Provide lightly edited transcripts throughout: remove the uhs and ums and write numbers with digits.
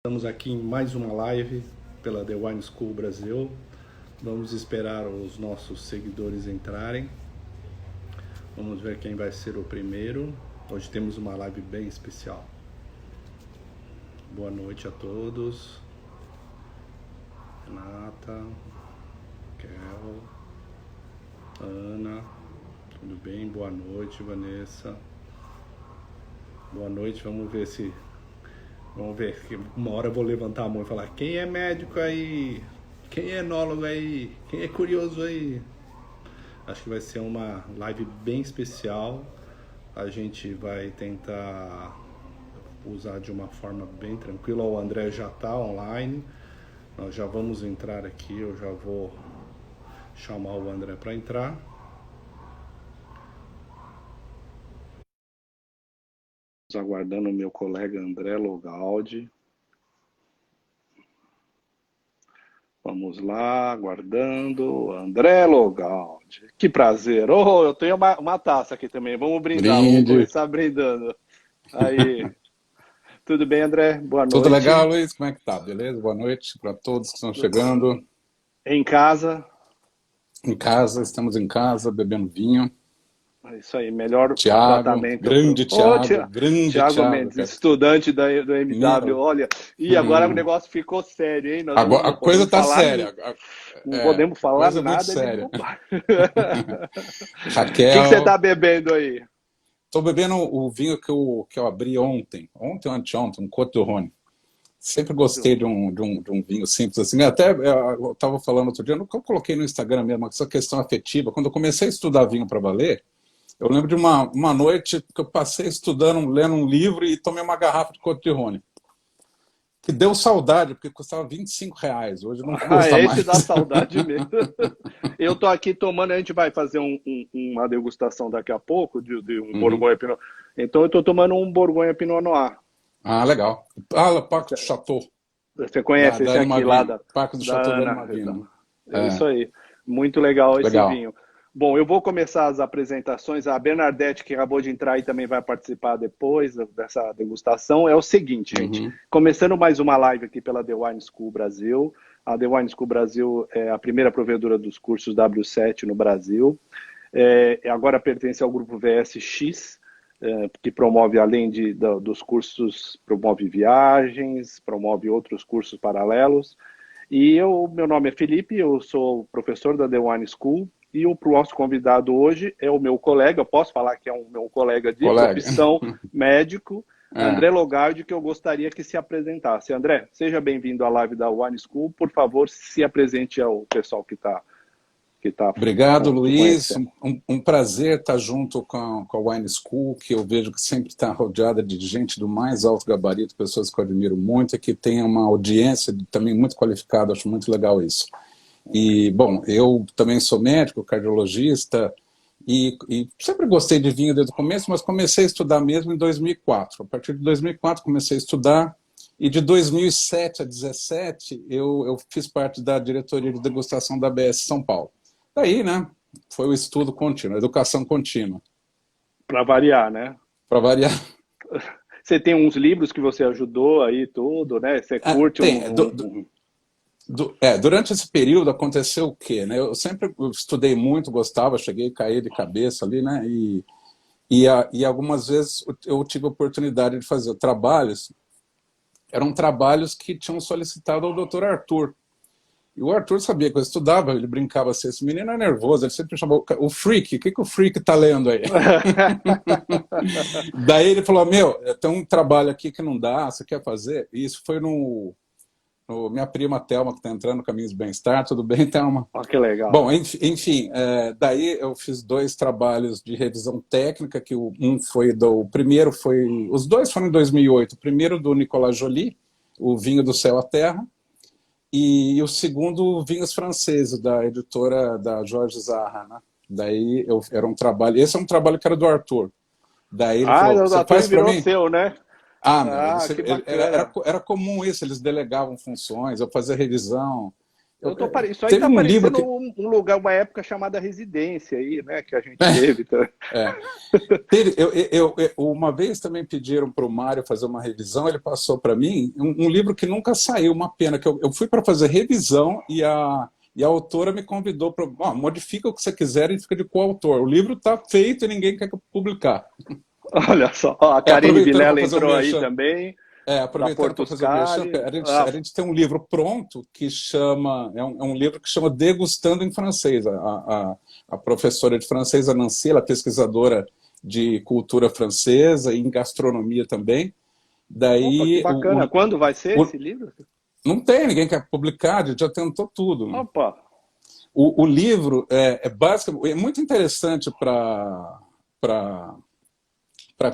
Estamos aqui em mais uma live pela The Wine School Brasil. Vamos esperar os nossos seguidores entrarem. Vamos ver quem vai ser o primeiro. Hoje temos uma live bem especial. Boa noite a todos. Renata, Kel, Ana, tudo bem? Boa noite, Vanessa. Boa noite, vamos ver se... Vamos ver, uma hora eu vou levantar a mão e falar: quem é médico aí? Quem é enólogo aí? Quem é curioso aí? Acho que vai ser uma live bem especial. A gente vai tentar usar de uma forma bem tranquila. O André já está online. Nós já vamos entrar aqui. Eu já vou chamar o André para entrar. Aguardando o meu colega André Logaldi. Vamos lá, aguardando. André Logaldi. Que prazer. Oh, eu tenho uma taça aqui também. Vamos brindar. Vamos Brinde. começar brindando. Aí. Tudo bem, André? Boa Tudo legal, noite. Luiz? Como é que tá? Beleza? Boa noite para todos que estão chegando. Em casa. Em casa, estamos em casa, bebendo vinho. É isso aí, melhor Tiago, tratamento. grande Ô, Tiago, grande Tiago Tiago, Mendes, cara. estudante do MW. Menino. Olha, e agora o negócio ficou sério, hein? Nós Agora, a não coisa podemos tá falar, séria. não É, podemos falar coisa muito nada de séria. bobagem. O que você Raquel, está bebendo aí? tô bebendo o vinho que eu abri ontem. Ontem ou anteontem, um Côte du Rhône. Sempre gostei de um vinho simples assim. Até eu estava falando outro dia, eu coloquei no Instagram mesmo, essa questão afetiva. Quando eu comecei a estudar vinho para valer, eu lembro de uma noite que eu passei estudando, lendo um livro e tomei uma garrafa de Côte de Rhône. Que deu saudade, porque custava R$ 25. Hoje não Ah, custa esse dá mais. saudade mesmo. Eu tô aqui tomando, a gente vai fazer uma degustação daqui a pouco de um Uhum. Borgonha Pinot. Então eu tô tomando um Borgonha Pinot Noir. Ah, legal. Ah, Parque do Chateau, Você da conhece esse Dani aqui lá Mavino. Parque do Chateau da Dani Ana? Mavino. É isso É, aí. Muito legal esse legal. vinho. Bom, eu vou começar as apresentações. A Bernadette, que acabou de entrar e também vai participar depois dessa degustação, é o seguinte, gente. Uhum. Começando mais uma live aqui pela The Wine School Brasil. A The Wine School Brasil é a primeira provedora dos cursos W7 no Brasil. Agora pertence ao grupo VSX, que promove, além dos cursos, promove viagens, promove outros cursos paralelos. Meu nome é Felipe, eu sou professor da The Wine School e o nosso convidado hoje é o meu colega, eu posso falar que é um meu colega de Colega. profissão, médico, É. André Logardi, que eu gostaria que se apresentasse. André, seja bem-vindo à live da Wine School. Por favor, se apresente ao pessoal que tá Obrigado, te Luiz. conhecendo. Um prazer estar junto com a Wine School, que eu vejo que sempre está rodeada de gente do mais alto gabarito, pessoas que eu admiro muito e que tem uma audiência também muito qualificada. Acho muito legal isso. E, bom, eu também sou médico, cardiologista, e sempre gostei de vinho desde o começo, mas comecei a estudar mesmo em 2004. A partir de 2004 comecei a estudar, e de 2007 a 2017 eu fiz parte da diretoria de degustação da ABS São Paulo. Daí, né, foi o estudo contínuo, a educação contínua, Para variar, né? para variar. Você tem uns livros que você ajudou aí tudo, né? Você curte Tem, durante esse período aconteceu o quê? Né? Eu sempre estudei muito, gostava, cheguei a cair de cabeça ali, né? E algumas vezes eu tive a oportunidade de fazer trabalhos, eram trabalhos que tinham solicitado ao Dr. Arthur. E o Arthur sabia que eu estudava, ele brincava assim, esse menino é nervoso, ele sempre chamava o Freak, o que o Freak tá lendo aí? Daí ele falou, meu, tem um trabalho aqui que não dá, você quer fazer? E isso foi no minha prima Thelma, que está entrando no Caminhos do Bem-Estar, tudo bem, Thelma? Olha que legal. Bom, enfim, daí eu fiz 2 trabalhos de revisão técnica, que o primeiro foi, os dois foram em 2008, o primeiro do Nicolas Joly, o Vinho do Céu à Terra, e o segundo, Vinhos Franceses, da editora da Jorge Zarra, né? Daí era um trabalho, esse é um trabalho que era do Arthur. Daí ele Ah, falou, o você ator faz para virou mim? seu, né? Ah, meu, Ah, que era bacana. comum isso, eles delegavam funções, eu fazia revisão. Isso aí Teve tá um livro parecendo que... um lugar, uma época chamada residência aí, né? Que a gente teve. Então. É. Uma vez também pediram para o Mário fazer uma revisão, ele passou para mim um livro que nunca saiu, uma pena, que eu fui para fazer revisão e a autora me convidou para... modifica o que você quiser e fica de coautor. O livro está feito e ninguém quer publicar. Olha só, ó, a Karine Aproveitando para Vilela fazer o entrou aí merchan, também, da aproveitando para Porto fazer o merchan, Scali. a gente tem um livro pronto que chama, é um livro que chama Degustando em Francês. A professora de francês, a Nancy, ela é pesquisadora de cultura francesa e em gastronomia também. Opa, que Daí, bacana. Quando vai ser esse livro? não tem, ninguém quer publicar, a gente já tentou tudo. Opa. O livro basicamente, é muito interessante para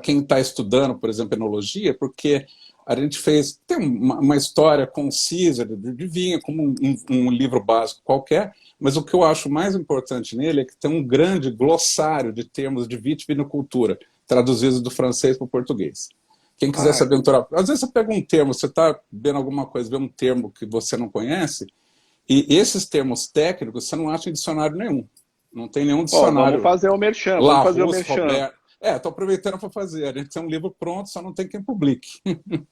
quem está estudando, por exemplo, enologia, porque a gente tem uma história concisa de vinho, como um livro básico qualquer, mas o que eu acho mais importante nele é que tem um grande glossário de termos de vitivinicultura, traduzidos do francês para o português. Quem quiser se aventurar... Às vezes você pega um termo, você está vendo alguma coisa, vê um termo que você não conhece, e esses termos técnicos você não acha em dicionário nenhum. Não tem nenhum dicionário. Vamos fazer o merchan, Robert... estou aproveitando para fazer. A gente tem um livro pronto, só não tem quem publique.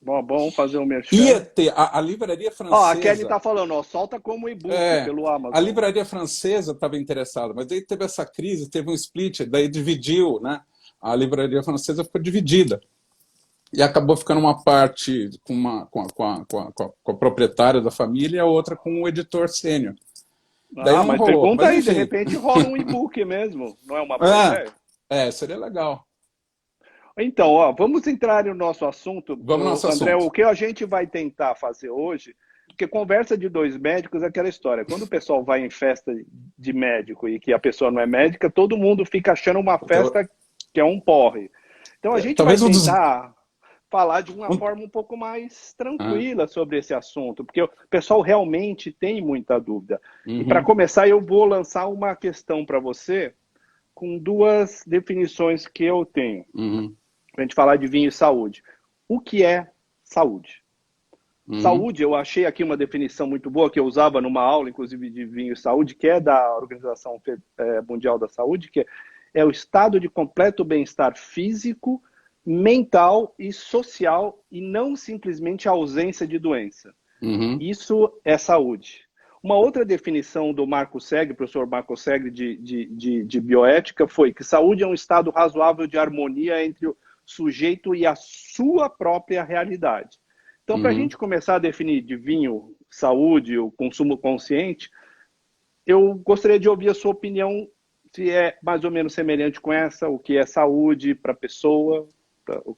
Bom fazer o merchan. Ia ter a livraria francesa... a Kelly está falando, solta como e-book pelo Amazon. A livraria francesa estava interessada, mas daí teve essa crise, teve um split, daí dividiu, né? A livraria francesa ficou dividida. E acabou ficando uma parte com a proprietária da família e a outra com o editor sênior. Daí não mas rolou. Pergunta aí, de repente rola um e-book mesmo. Não é uma boa ideia? Seria legal. Então, vamos entrar no nosso assunto. Vamos no nosso André, assunto. O que a gente vai tentar fazer hoje, porque conversa de dois médicos é aquela história. Quando o pessoal vai em festa de médico e que a pessoa não é médica, todo mundo fica achando uma festa que é um porre. Então a gente vai tentar falar de uma forma um pouco mais tranquila sobre esse assunto, porque o pessoal realmente tem muita dúvida. E para começar, eu vou lançar uma questão para você com duas definições que eu tenho. Para a gente falar de vinho e saúde. O que é saúde? Saúde, eu achei aqui uma definição muito boa, que eu usava numa aula, inclusive, de vinho e saúde, que é da Organização Mundial da Saúde, que é o estado de completo bem-estar físico, mental e social, e não simplesmente a ausência de doença. Isso é saúde. Uma outra definição do Marco Segre, professor Marco Segre, de bioética, foi que saúde é um estado razoável de harmonia entre o sujeito e a sua própria realidade. Então, para a gente começar a definir de vinho, saúde, o consumo consciente, eu gostaria de ouvir a sua opinião, se é mais ou menos semelhante com essa, o que é saúde para a pessoa.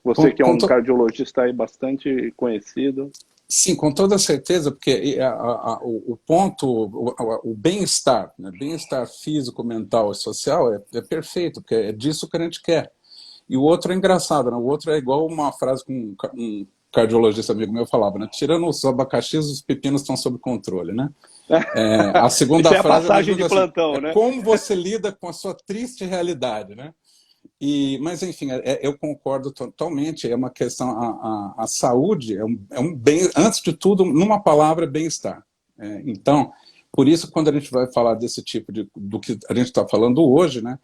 Você que é um cardiologista aí bastante conhecido. Sim, com toda certeza, porque o ponto, o bem-estar, né? Bem-estar físico, mental e social é perfeito, porque é disso que a gente quer. E o outro é engraçado, né? O outro é igual uma frase que um cardiologista amigo meu falava, né? Tirando os abacaxis, os pepinos estão sob controle, né? A segunda Isso é frase... a passagem de plantão, né? Como você lida com a sua triste realidade, né? Mas, enfim, eu concordo totalmente, é uma questão, a saúde é um bem, antes de tudo, numa palavra, bem-estar. Então, por isso, quando a gente vai falar desse tipo do que a gente está falando hoje, né,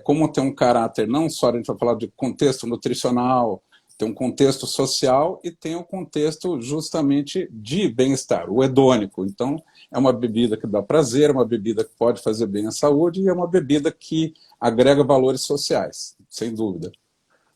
como tem um caráter, não só a gente vai falar de contexto nutricional, tem um contexto social e tem um contexto justamente de bem-estar, o hedônico. Então, é uma bebida que dá prazer, é uma bebida que pode fazer bem à saúde e é uma bebida que agrega valores sociais, sem dúvida.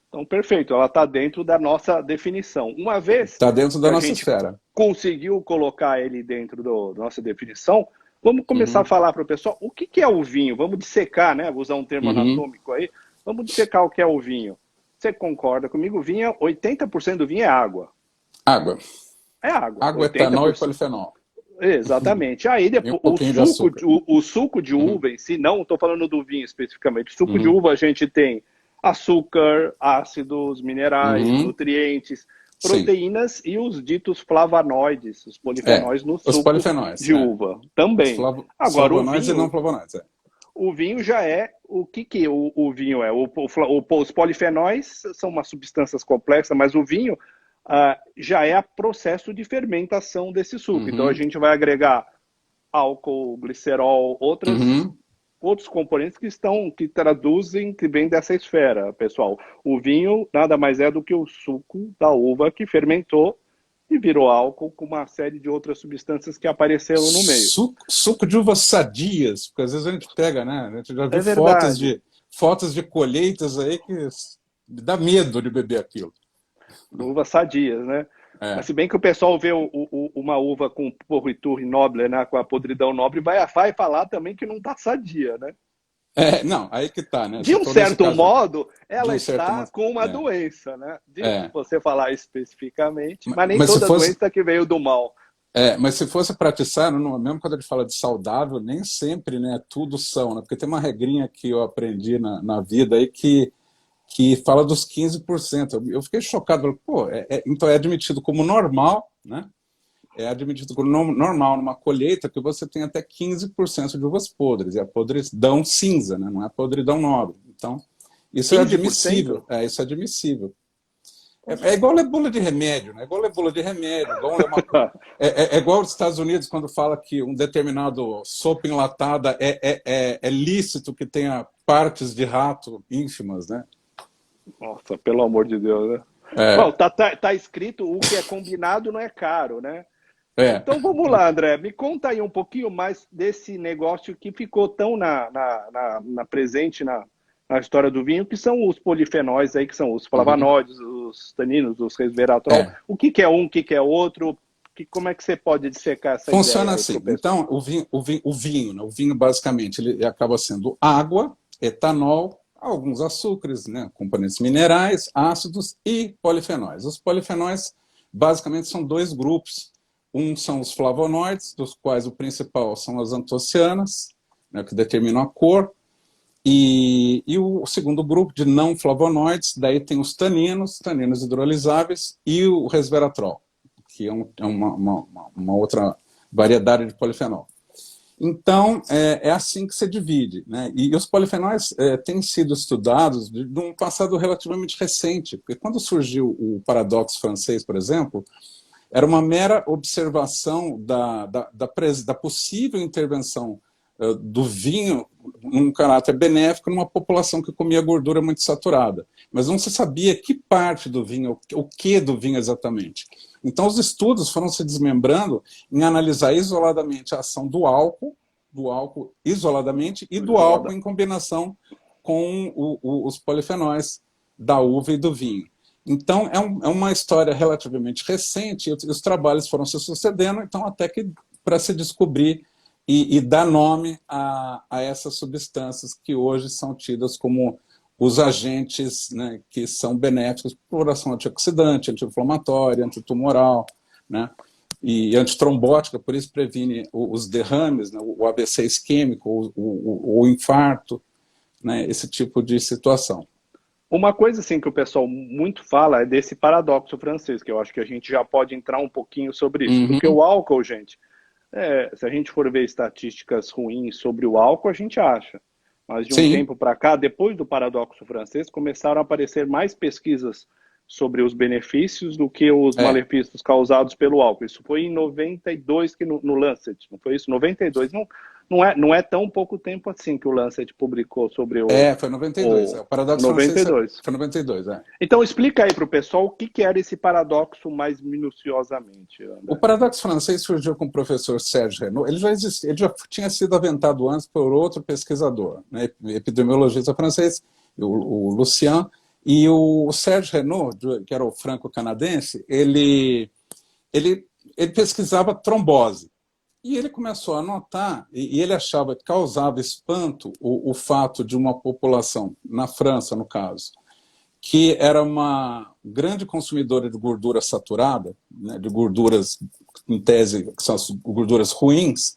Então, perfeito, ela está dentro da nossa definição. Uma vez está dentro da nossa gente esfera. Conseguiu colocar ele dentro da nossa definição, vamos começar a falar para o pessoal o que é o vinho. Vamos dissecar, né? Vou usar um termo anatômico aí. Vamos dissecar o que é o vinho. Você concorda comigo? 80% do vinho é água. Água. É água. Água, 80%. Etanol e polifenol. Exatamente. Aí depois o suco de uva em si, não estou falando do vinho especificamente, o suco de uva a gente tem açúcar, ácidos, minerais, nutrientes, proteínas e os ditos flavonoides, os polifenóis no suco de uva também. Agora, flavonoides e não flavonoides. O vinho já é o que o vinho é. Os polifenóis são umas substâncias complexas, mas o vinho já é o processo de fermentação desse suco. Então a gente vai agregar álcool, glicerol, Uhum. outros componentes que traduzem, que vêm dessa esfera, pessoal. O vinho nada mais é do que o suco da uva que fermentou e virou álcool com uma série de outras substâncias que apareceram no meio. Suco de uvas sadias, porque às vezes a gente pega, né? A gente já viu É verdade. fotos de colheitas aí que dá medo de beber aquilo. Uvas sadias, né? Mas É. se bem que o pessoal vê uma uva com pourriture noble, né, com a podridão nobre, vai falar também que não está sadia, né? Não, aí que tá, né? De Se um for nesse certo caso, modo, de ela um certo está modo, com uma é, doença, né? Se é. você falar especificamente, mas nem Mas se toda fosse, doença que veio do mal. mas se fosse para atiçar, mesmo quando a gente fala de saudável, nem sempre, né, tudo são, né? Porque tem uma regrinha que eu aprendi na vida aí que fala dos 15%. Eu fiquei chocado, falei, pô, então é admitido como normal, né? É admitido como normal numa colheita que você tem até 15% de uvas podres, e a podridão cinza, né? Não é a podridão nobre. Então, isso é 15%? admissível, isso é admissível. É igual ler bula de remédio, né? É igual ler bula de remédio, é igual os Estados Unidos quando fala que um determinado sopa enlatada é lícito que tenha partes de rato ínfimas, né? Nossa, pelo amor de Deus, né? Bom, É, tá escrito o que é combinado não é caro, né? é. Então vamos lá, André, me conta aí um pouquinho mais desse negócio que ficou tão presente na história do vinho, que são os polifenóis aí, que são os Uhum. flavonoides, os taninos, os resveratrol. É. O que é um, o que é outro? Como é que você pode dissecar essa ideia Funciona aí para assim. o pessoal? Então, o vinho basicamente, ele acaba sendo água, etanol, alguns açúcares, né, componentes minerais, ácidos e polifenóis. Os polifenóis, basicamente, são dois grupos. Um são os flavonoides, dos quais o principal são as antocianas, né, que determinam a cor, e o segundo grupo de não flavonoides, daí tem os taninos hidrolisáveis, e o resveratrol, que é uma outra variedade de polifenol. Então, é assim que se divide, né? E os polifenóis têm sido estudados de um passado relativamente recente, porque quando surgiu o paradoxo francês, por exemplo, era uma mera observação da possível intervenção do vinho num caráter benéfico numa população que comia gordura muito saturada. Mas não se sabia que parte do vinho, o que do vinho exatamente. Então os estudos foram se desmembrando em analisar isoladamente a ação do álcool isoladamente e do álcool em combinação com os polifenóis da uva e do vinho. Então, é uma história relativamente recente, e os trabalhos foram se sucedendo, então até que para se descobrir e dar nome a essas substâncias que hoje são tidas como os agentes, né, que são benéficos por ação antioxidante, anti-inflamatória, antitumoral, né, e antitrombótica, por isso previne os derrames, né, o AVC isquêmico, o infarto, né, esse tipo de situação. Uma coisa assim que o pessoal muito fala é desse paradoxo francês, que eu acho que a gente já pode entrar um pouquinho sobre isso. Porque Uhum. o álcool, gente, se a gente for ver estatísticas ruins sobre o álcool, a gente acha. Mas de um Sim. tempo para cá, depois do paradoxo francês, começaram a aparecer mais pesquisas sobre os benefícios do que os É. malefícios causados pelo álcool. Isso foi em 92 que no Lancet, não foi isso? 92. Não é tão pouco tempo assim que o Lancet publicou sobre Foi 92. O o paradoxo francês 92. foi 92, Então explica aí para o pessoal o que era esse paradoxo mais minuciosamente, O André. paradoxo francês surgiu com o professor Sérgio Renaud. Ele já tinha sido aventado antes por outro pesquisador, né, epidemiologista francês, o Lucien, e o Sérgio Renaud, que era o franco-canadense, ele pesquisava trombose. E ele começou a notar, e ele achava que causava espanto o fato de uma população, na França no caso, que era uma grande consumidora de gordura saturada, né, de gorduras, em tese, que são as gorduras ruins,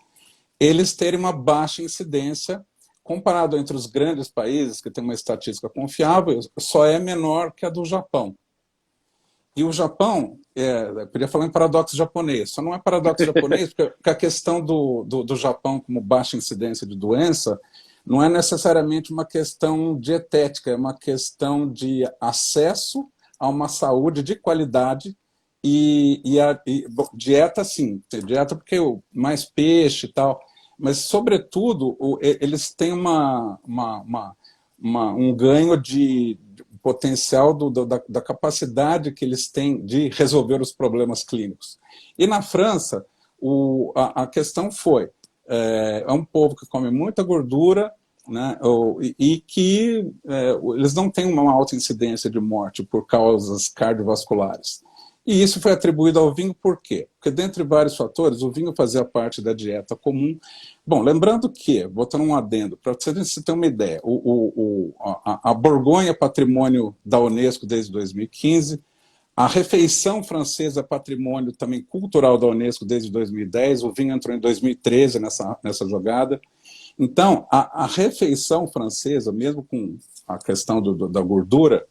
eles terem uma baixa incidência, comparado entre os grandes países, que tem uma estatística confiável, só é menor que a do Japão. E o Japão, eu podia falar em paradoxo japonês, só não é paradoxo japonês, porque a questão do Japão como baixa incidência de doença não é necessariamente uma questão dietética, é uma questão de acesso a uma saúde de qualidade Bom, dieta, sim, dieta porque mais peixe e tal, mas, sobretudo, eles têm um ganho de potencial da capacidade que eles têm de resolver os problemas clínicos. E na França, a questão foi, é um povo que come muita gordura, né, e que eles não têm uma alta incidência de morte por causas cardiovasculares. E isso foi atribuído ao vinho por quê? Porque, dentre vários fatores, o vinho fazia parte da dieta comum. Bom, lembrando que, botando um adendo, para você ter uma ideia, a Borgonha é patrimônio da Unesco desde 2015, a refeição francesa é patrimônio também cultural da Unesco desde 2010, o vinho entrou em 2013 nessa jogada. Então, a refeição francesa, mesmo com a questão da gordura,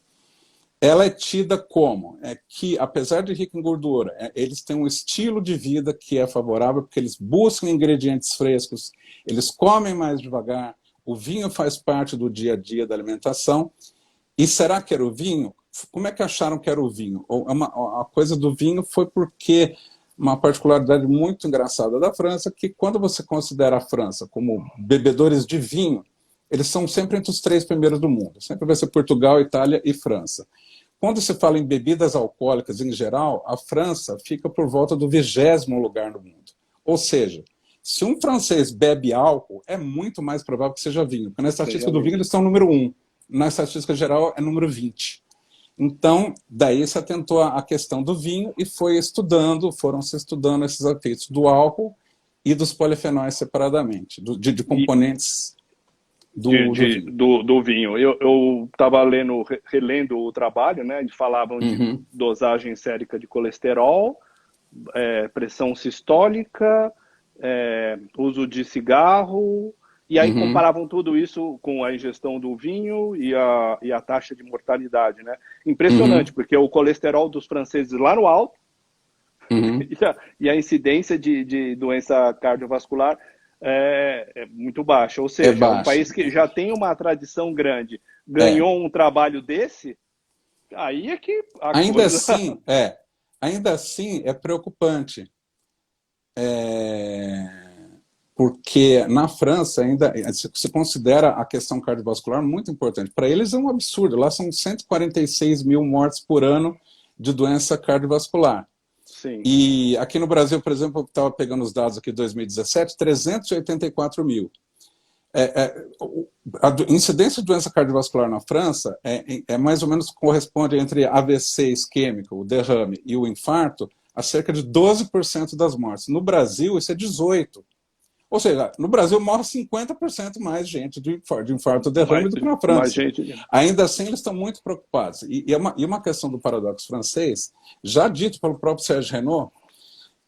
ela é tida como que, apesar de rica em gordura, eles têm um estilo de vida que é favorável, porque eles buscam ingredientes frescos, eles comem mais devagar, o vinho faz parte do dia a dia da alimentação. E será que era o vinho? Como é que acharam que era o vinho? A coisa do vinho foi porque uma particularidade muito engraçada da França, que quando você considera a França como bebedores de vinho, eles são sempre entre os 3 primeiros do mundo. Sempre vai ser Portugal, Itália e França. Quando se fala em bebidas alcoólicas em geral, a França fica por volta do 20º lugar no mundo. Ou seja, se um francês bebe álcool, é muito mais provável que seja vinho. Porque na estatística do vinho eles são número 1. Na estatística geral é número 20. Então, daí se atentou à questão do vinho e foram se estudando esses efeitos do álcool e dos polifenóis separadamente, de componentes do vinho. Eu estava relendo o trabalho, né? Eles falavam de dosagem sérica de colesterol, pressão sistólica, uso de cigarro, e aí comparavam tudo isso com a ingestão do vinho e a taxa de mortalidade, né? Impressionante, porque o colesterol dos franceses lá no alto e a incidência de doença cardiovascular é muito baixa. Ou seja, um país que já tem uma tradição grande, ganhou um trabalho desse, aí é que ainda assim é preocupante. Porque na França ainda se considera a questão cardiovascular muito importante. Para eles é um absurdo. Lá são 146 mil mortes por ano de doença cardiovascular. Sim. E aqui no Brasil, por exemplo, eu estava pegando os dados aqui de 2017, 384 mil. A incidência de doença cardiovascular na França mais ou menos corresponde entre AVC isquêmico, o derrame e o infarto, a cerca de 12% das mortes. No Brasil, isso é 18%. Ou seja, no Brasil morre 50% mais gente de infarto ou derrame do que na França. Ainda assim, eles estão muito preocupados. E uma questão do paradoxo francês, já dito pelo próprio Sérgio Renaud,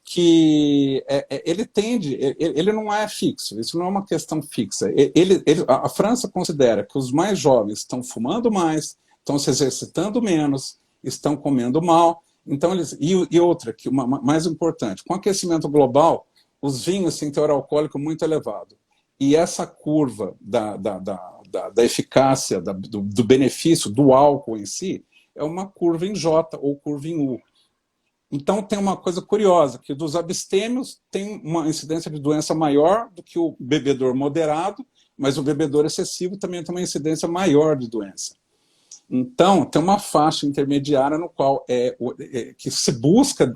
que ele não é fixo, isso não é uma questão fixa. A França considera que os mais jovens estão fumando mais, estão se exercitando menos, estão comendo mal. Então, e outra, mais importante, com o aquecimento global, os vinhos têm teor alcoólico muito elevado. E essa curva da eficácia, do benefício do álcool em si, é uma curva em J ou curva em U. Então tem uma coisa curiosa, que dos abstêmios tem uma incidência de doença maior do que o bebedor moderado, mas o bebedor excessivo também tem uma incidência maior de doença. Então tem uma faixa intermediária no qual que se busca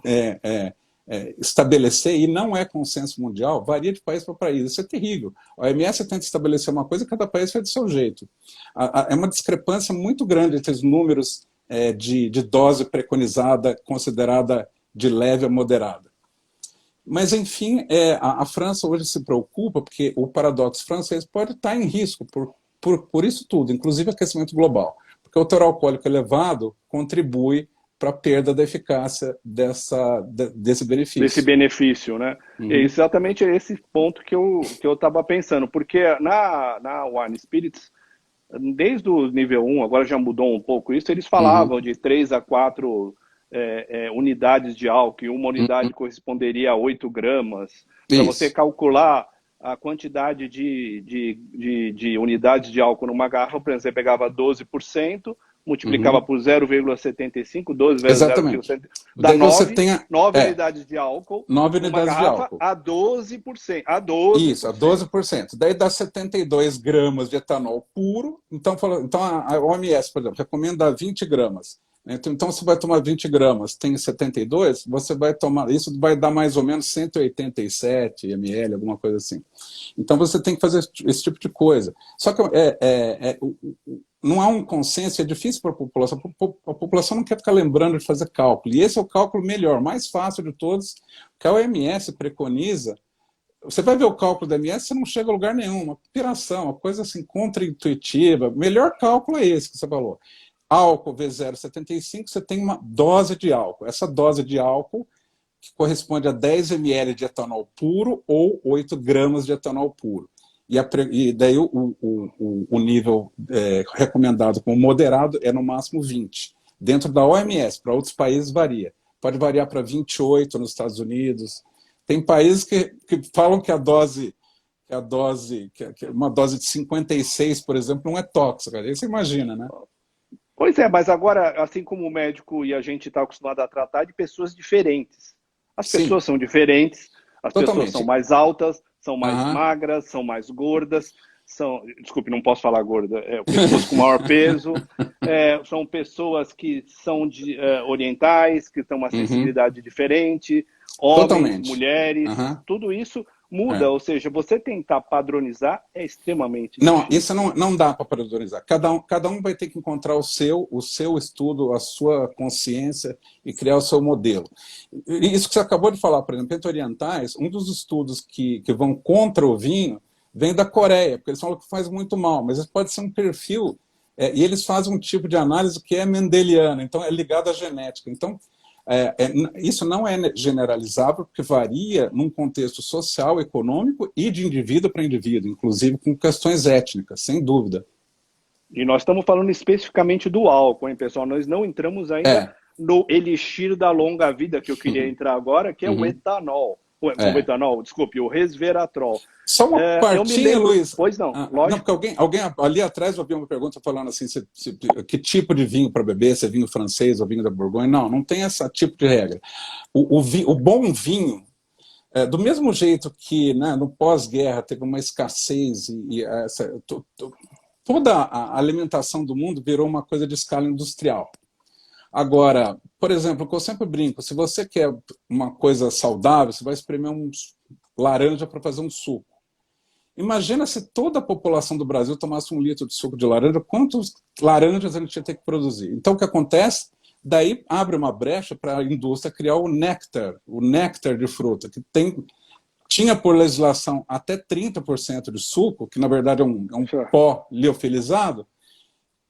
estabelecer, e não é consenso mundial, varia de país para país. Isso é terrível. A OMS tenta estabelecer uma coisa, cada país faz do seu jeito. É uma discrepância muito grande entre os números de dose preconizada, considerada de leve a moderada. Mas, enfim, a França hoje se preocupa, porque o paradoxo francês pode estar em risco por isso tudo, inclusive aquecimento global. Porque o teor alcoólico elevado contribui para a perda da eficácia desse benefício. Desse benefício, né? É exatamente esse ponto que eu estava pensando, porque na Wine Spirits, desde o nível 1, agora já mudou um pouco isso, eles falavam de 3 a 4 unidades de álcool, e uma unidade corresponderia a 8 gramas. Para você calcular a quantidade de unidades de álcool numa garrafa, por exemplo, você pegava 12%, multiplicava por 0,75, 12 vezes Exatamente. 0,75, dá Daí você 9, tem 9 unidades de álcool, 9 uma unidades de garrafa álcool. a 12%. A 12%. Isso, a 12%. Daí dá 72 gramas de etanol puro. Então a OMS, por exemplo, recomenda 20 gramas. Então você vai tomar 20 gramas, tem 72, você vai tomar, isso vai dar mais ou menos 187 ml, alguma coisa assim. Então você tem que fazer esse tipo de coisa. Só que não há um consenso, é difícil para a população. A população não quer ficar lembrando de fazer cálculo. E esse é o cálculo melhor, mais fácil de todos, que a OMS preconiza. Você vai ver o cálculo da OMS, você não chega a lugar nenhum, uma piração, uma coisa assim contra-intuitiva. O melhor cálculo é esse que você falou. Álcool V0,75, você tem uma dose de álcool. Essa dose de álcool que corresponde a 10 ml de etanol puro ou 8 gramas de etanol puro. E daí o nível recomendado como moderado é no máximo 20. Dentro da OMS, para outros países varia. Pode variar para 28 nos Estados Unidos. Tem países que falam que uma dose de 56, por exemplo, não é tóxica. Aí você imagina, né? Pois é, mas agora, assim como o médico e a gente está acostumado a tratar de pessoas diferentes. As pessoas são diferentes, as pessoas são mais altas, são mais magras, são mais gordas, desculpe, não posso falar gorda, pessoas com maior peso, são pessoas que são orientais, que têm uma sensibilidade diferente, homens, mulheres, tudo isso muda, ou seja, você tentar padronizar é extremamente difícil. Não, isso não dá para padronizar. Cada um vai ter que encontrar o seu estudo, a sua consciência e criar o seu modelo. Isso que você acabou de falar, por exemplo, entre orientais, um dos estudos que vão contra o vinho vem da Coreia, porque eles falam que faz muito mal, mas isso pode ser um perfil, e eles fazem um tipo de análise que é mendeliana, então é ligado à genética. Então, isso não é generalizável, porque varia num contexto social, econômico e de indivíduo para indivíduo, inclusive com questões étnicas, sem dúvida. E nós estamos falando especificamente do álcool, hein, pessoal? Nós não entramos ainda no elixir da longa vida, que eu queria entrar agora, que é o etanol. O resveratrol. Só uma partinha, Luiz. Pois não, lógico. Não, porque alguém ali atrás ouviu uma pergunta falando assim, que tipo de vinho para beber, se é vinho francês ou vinho da Borgonha. Não tem esse tipo de regra. O bom vinho, do mesmo jeito que, né, no pós-guerra teve uma escassez toda a alimentação do mundo virou uma coisa de escala industrial. Agora, por exemplo, o que eu sempre brinco, se você quer uma coisa saudável, você vai espremer laranja para fazer um suco. Imagina se toda a população do Brasil tomasse 1 litro de suco de laranja, quantas laranjas a gente ia ter que produzir? Então, o que acontece? Daí abre uma brecha para a indústria criar o néctar de fruta, que tinha por legislação até 30% de suco, que na verdade é um pó liofilizado,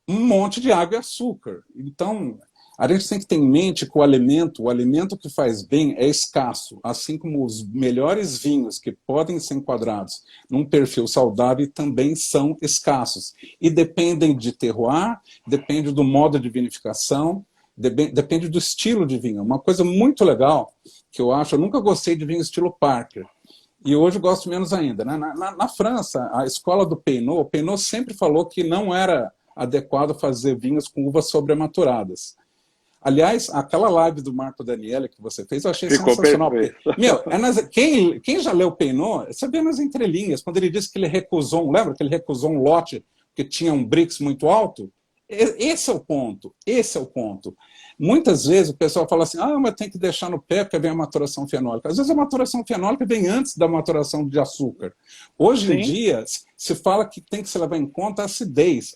um monte de água e açúcar. Então, a gente tem que ter em mente que o alimento que faz bem é escasso, assim como os melhores vinhos que podem ser enquadrados num perfil saudável também são escassos. E dependem de terroir, depende do modo de vinificação, depende do estilo de vinho. Uma coisa muito legal que eu nunca gostei de vinho estilo Parker, e hoje gosto menos ainda. Né? Na França, a escola do Peynaud, o Peynaud sempre falou que não era adequado fazer vinhos com uvas sobrematuradas. Aliás, aquela live do Marco Daniele que você fez, eu achei sensacional. Quem já leu Peynaud, você vê nas entrelinhas, quando ele disse que ele recusou, lembra que ele recusou um lote que tinha um Brix muito alto? Esse é o ponto. Muitas vezes o pessoal fala assim, mas tem que deixar no pé porque vem a maturação fenólica. Às vezes a maturação fenólica vem antes da maturação de açúcar. Hoje em dia, se fala que tem que se levar em conta a acidez,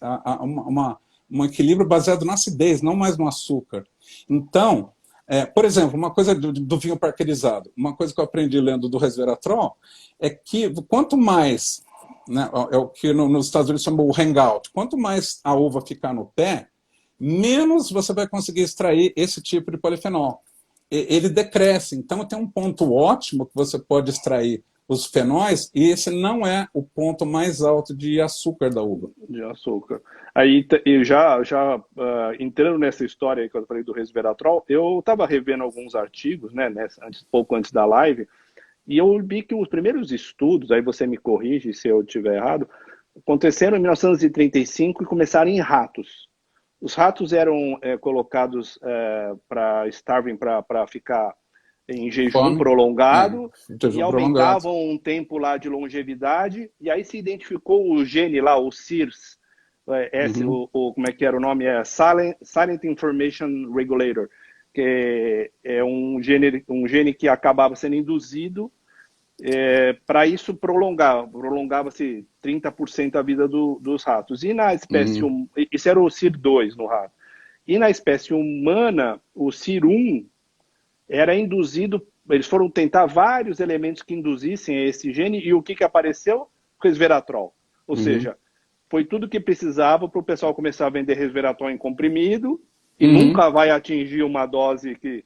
um equilíbrio baseado na acidez, não mais no açúcar. Então, por exemplo, uma coisa do vinho parkerizado, uma coisa que eu aprendi lendo do resveratrol, é que quanto mais, né, é o que nos Estados Unidos chama o hangout, quanto mais a uva ficar no pé, menos você vai conseguir extrair esse tipo de polifenol. Ele decresce, então tem um ponto ótimo que você pode extrair os fenóis, e esse não é o ponto mais alto de açúcar da uva. De açúcar. Aí, já entrando nessa história aí que eu falei do resveratrol, eu estava revendo alguns artigos, né, pouco antes da live, e eu vi que os primeiros estudos, aí você me corrige se eu estiver errado, aconteceram em 1935 e começaram em ratos. os ratos eram colocados para starving, para ficar em jejum Fome. prolongado, Jejum e prolongado. aumentavam um tempo lá de longevidade, e aí se identificou o gene lá, o SIRS, como é que era o nome? Silent Information Regulator, que é um gene que acabava sendo induzido para isso prolongava-se 30% a vida dos ratos. E na espécie isso era o CIR2 no rato. E na espécie humana, o CIR1 era induzido, eles foram tentar vários elementos que induzissem esse gene, e o que apareceu? Resveratrol. Ou seja, foi tudo que precisava para o pessoal começar a vender resveratrol em comprimido, e nunca vai atingir uma dose que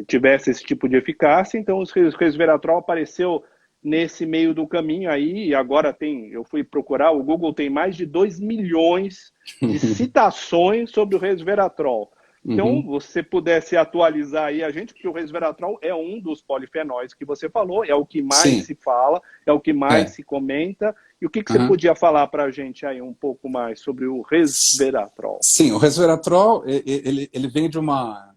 tivesse esse tipo de eficácia. Então, o resveratrol apareceu nesse meio do caminho aí, e agora eu fui procurar, o Google tem mais de 2 milhões de citações sobre o resveratrol. Então, você pudesse atualizar aí a gente, porque o resveratrol é um dos polifenóis que você falou, é o que mais se fala, é o que mais se comenta. E o que você podia falar para a gente aí um pouco mais sobre o resveratrol? Sim, o resveratrol, ele vem de uma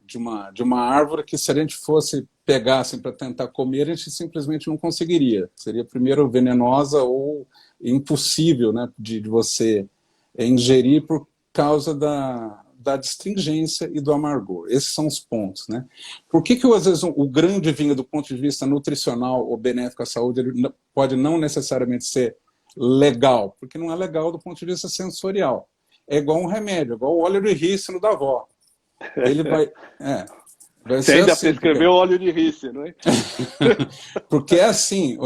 árvore que, se a gente fosse pegar assim, para tentar comer, a gente simplesmente não conseguiria. Seria, primeiro, venenosa ou impossível, né, de você ingerir por causa da astringência e do amargor. Esses são os pontos, né? Por que às vezes, o grande vinho, do ponto de vista nutricional ou benéfico à saúde, ele pode não necessariamente ser legal? Porque não é legal do ponto de vista sensorial. É igual um remédio, igual o óleo de rícino da avó. Ele vai Você ainda prescreveu óleo de rícino, hein? Porque é assim,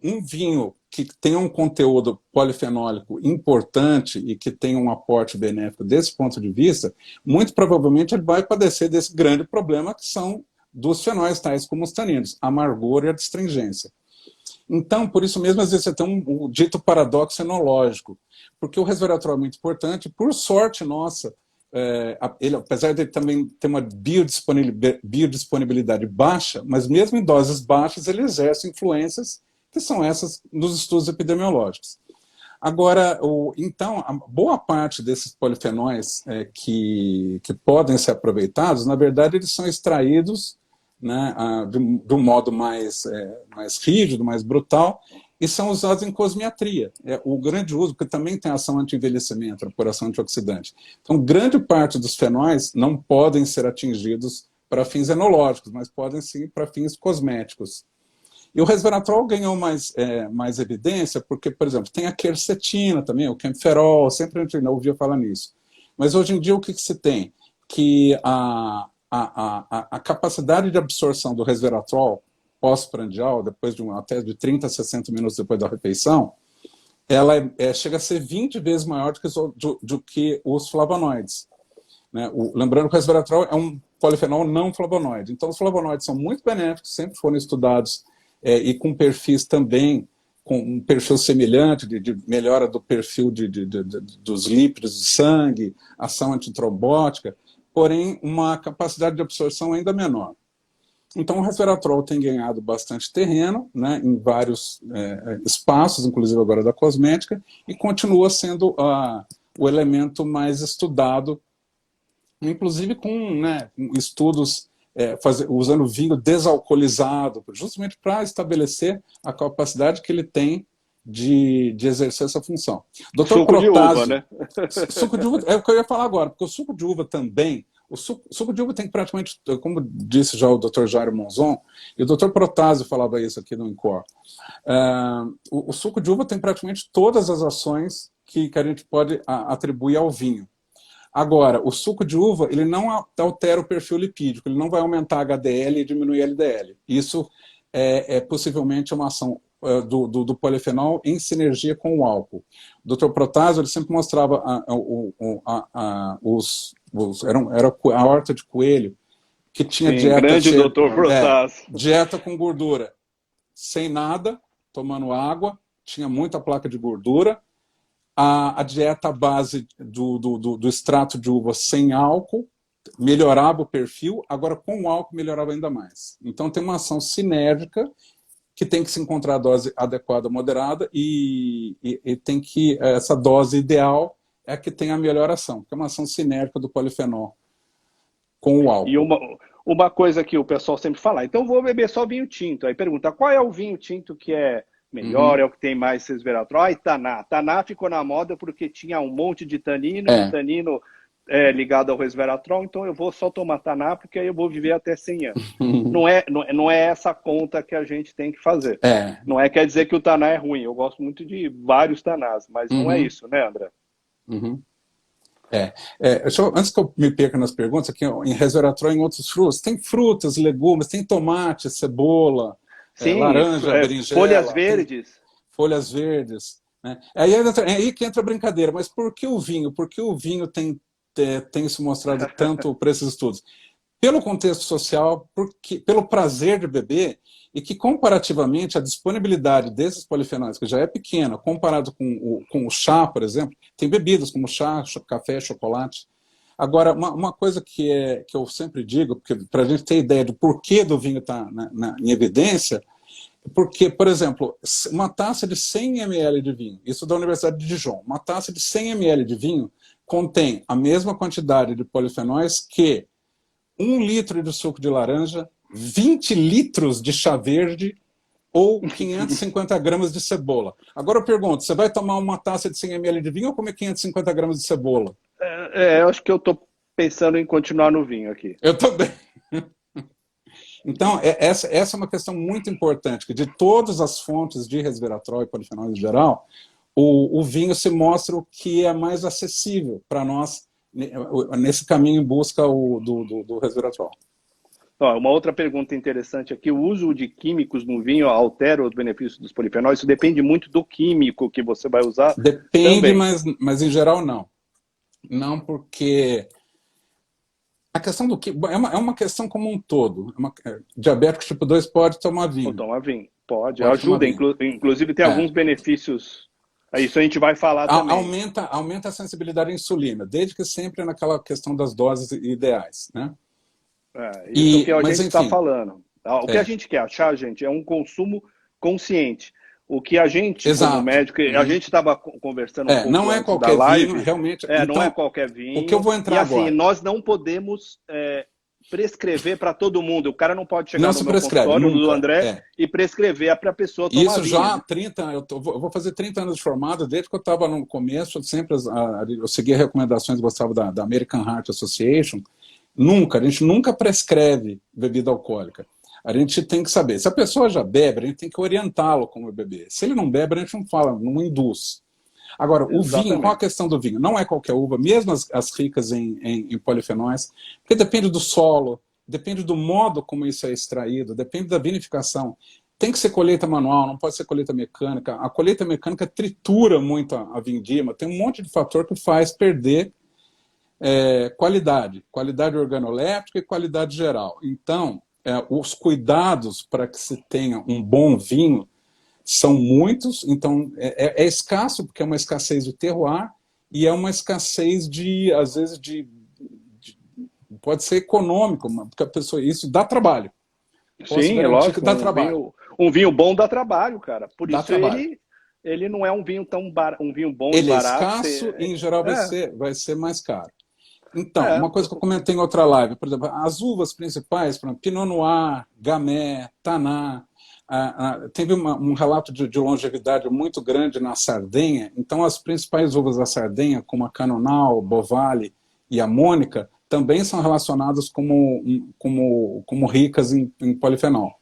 um vinho que tem um conteúdo polifenólico importante e que tem um aporte benéfico desse ponto de vista, muito provavelmente ele vai padecer desse grande problema que são dos fenóis, tais como os taninos, a amargor e a astringência. Então, por isso mesmo, às vezes você tem um dito paradoxo enológico, porque o resveratrol é muito importante, por sorte nossa, ele, apesar de também ter uma biodisponibilidade baixa, mas mesmo em doses baixas ele exerce influências que são essas nos estudos epidemiológicos. Agora, então, a boa parte desses polifenóis que podem ser aproveitados, na verdade, eles são extraídos, né, de um modo mais rígido, mais brutal, e são usados em cosmiatria. O grande uso, porque também tem ação anti-envelhecimento, por ação antioxidante. Então, grande parte dos fenóis não podem ser atingidos para fins enológicos, mas podem sim para fins cosméticos. E o resveratrol ganhou mais evidência porque, por exemplo, tem a quercetina também, o camferol, sempre a gente não ouvia falar nisso. Mas hoje em dia o que se tem? Que a capacidade de absorção do resveratrol pós-prandial, depois até de 30 a 60 minutos depois da refeição, ela chega a ser 20 vezes maior do que os flavonoides. Né? Lembrando que o resveratrol é um polifenol não flavonoide. Então, os flavonoides são muito benéficos, sempre foram estudados, e com perfis também, com um perfil semelhante, de melhora do perfil dos lípidos do sangue, ação antitrombótica, porém uma capacidade de absorção ainda menor. Então, o resveratrol tem ganhado bastante terreno, né, em vários espaços, inclusive agora da cosmética, e continua sendo o elemento mais estudado, inclusive com estudos usando vinho desalcoolizado, justamente para estabelecer a capacidade que ele tem de exercer essa função. Dr. Suco Protásio, de uva, né? Suco de uva é o que eu ia falar agora, porque o suco de uva também, o suco de uva tem praticamente, como disse já o Dr. Jairo Monzon, e o Dr. Protásio falava isso aqui no INCOR, o suco de uva tem praticamente todas as ações que a gente pode atribuir ao vinho. Agora, o suco de uva, ele não altera o perfil lipídico, ele não vai aumentar HDL e diminuir LDL. Isso é possivelmente uma ação do polifenol em sinergia com o álcool. O Dr. Protásio, ele sempre mostrava era a horta de coelho, que tinha dieta com gordura, sem nada, tomando água, tinha muita placa de gordura, a dieta à base do extrato de uva sem álcool melhorava o perfil, agora com o álcool melhorava ainda mais. Então tem uma ação sinérgica que tem que se encontrar a dose adequada, moderada, e tem que essa dose ideal é a que tem a melhor ação, que é uma ação sinérgica do polifenol com o álcool. E uma coisa que o pessoal sempre fala, então vou beber só vinho tinto. Aí pergunta, qual é o vinho tinto que é melhor, é o que tem mais resveratrol? Ah, Taná. Taná ficou na moda porque tinha um monte de tanino, e o tanino é ligado ao resveratrol, então eu vou só tomar Taná porque aí eu vou viver até 100 anos. Não é essa conta que a gente tem que fazer. Não é quer dizer que o Taná é ruim, eu gosto muito de vários Tanás, mas não é isso, né, André? Antes que eu me perca nas perguntas, aqui em resveratrol em outros frutos, tem frutas, legumes, tem tomate, cebola, sim, laranja, berinjela. Folhas verdes. Folhas verdes. Né? É aí que entra a brincadeira, mas por que o vinho? Por que o vinho tem se mostrado tanto para esses estudos? Pelo contexto social, pelo prazer de beber, e que comparativamente a disponibilidade desses polifenóis, que já é pequena, comparado com o chá, por exemplo, tem bebidas como chá, café, chocolate. Agora, uma coisa que eu sempre digo, para a gente ter ideia do porquê do vinho estar em evidência, porque, por exemplo, uma taça de 100 ml de vinho, isso da Universidade de Dijon, uma taça de 100 ml de vinho contém a mesma quantidade de polifenóis que 1 litro de suco de laranja, 20 litros de chá verde ou 550 gramas de cebola. Agora eu pergunto, você vai tomar uma taça de 100 ml de vinho ou comer 550 gramas de cebola? Eu acho que eu estou pensando em continuar no vinho aqui. Eu também. Então, essa é uma questão muito importante, que de todas as fontes de resveratrol e polifenóis em geral, o vinho se mostra o que é mais acessível para nós nesse caminho em busca do resveratrol. Uma outra pergunta interessante aqui, o uso de químicos no vinho altera os benefícios dos polifenóis? Isso depende muito do químico que você vai usar? Depende, mas em geral não. Não, porque a questão do químico é uma questão como um todo. Diabético tipo 2 pode tomar vinho. Tomar vinho, pode ajuda, inclusive tem alguns benefícios. Isso a gente vai falar também. Aumenta a sensibilidade à insulina, desde que sempre naquela questão das doses ideais, né? Isso que a gente está falando. O que a gente quer achar, gente, é um consumo consciente. O que a gente, como médico, a gente estava conversando um pouco não é qualquer da live, vinho, realmente. Então, não é qualquer vinho. O que eu vou entrar agora? Assim, nós não podemos prescrever para todo mundo. O cara não pode chegar no meu consultório, do André, e prescrever para a pessoa tomar isso vinho. Já há 30 anos, eu vou fazer 30 anos de formado, desde que eu estava no começo, eu seguia recomendações, gostava da American Heart Association. A gente nunca prescreve bebida alcoólica. A gente tem que saber. Se a pessoa já bebe, a gente tem que orientá-lo como beber. Se ele não bebe, a gente não fala, não induz. Agora, o vinho, qual a questão do vinho? Não é qualquer uva, mesmo as ricas em polifenóis, porque depende do solo, depende do modo como isso é extraído, depende da vinificação. Tem que ser colheita manual, não pode ser colheita mecânica. A colheita mecânica tritura muito a vindima, tem um monte de fator que faz perder qualidade organoléptica e qualidade geral. Então, os cuidados para que se tenha um bom vinho são muitos, então é escasso, porque é uma escassez de terroir e é uma escassez às vezes, pode ser econômico, porque a pessoa, isso dá trabalho. Sim, é lógico, dá trabalho. Um vinho bom dá trabalho, cara. Por isso ele não é um vinho tão barato, um vinho bom e barato. Ele é escasso e, em geral, vai ser mais caro. Então, uma coisa que eu comentei em outra live, por exemplo, as uvas principais, por exemplo, Pinot Noir, Gamay, Taná, teve um relato de longevidade muito grande na Sardenha, então as principais uvas da Sardenha, como a Canonal, Bovale e a Mônica, também são relacionadas como ricas em polifenol.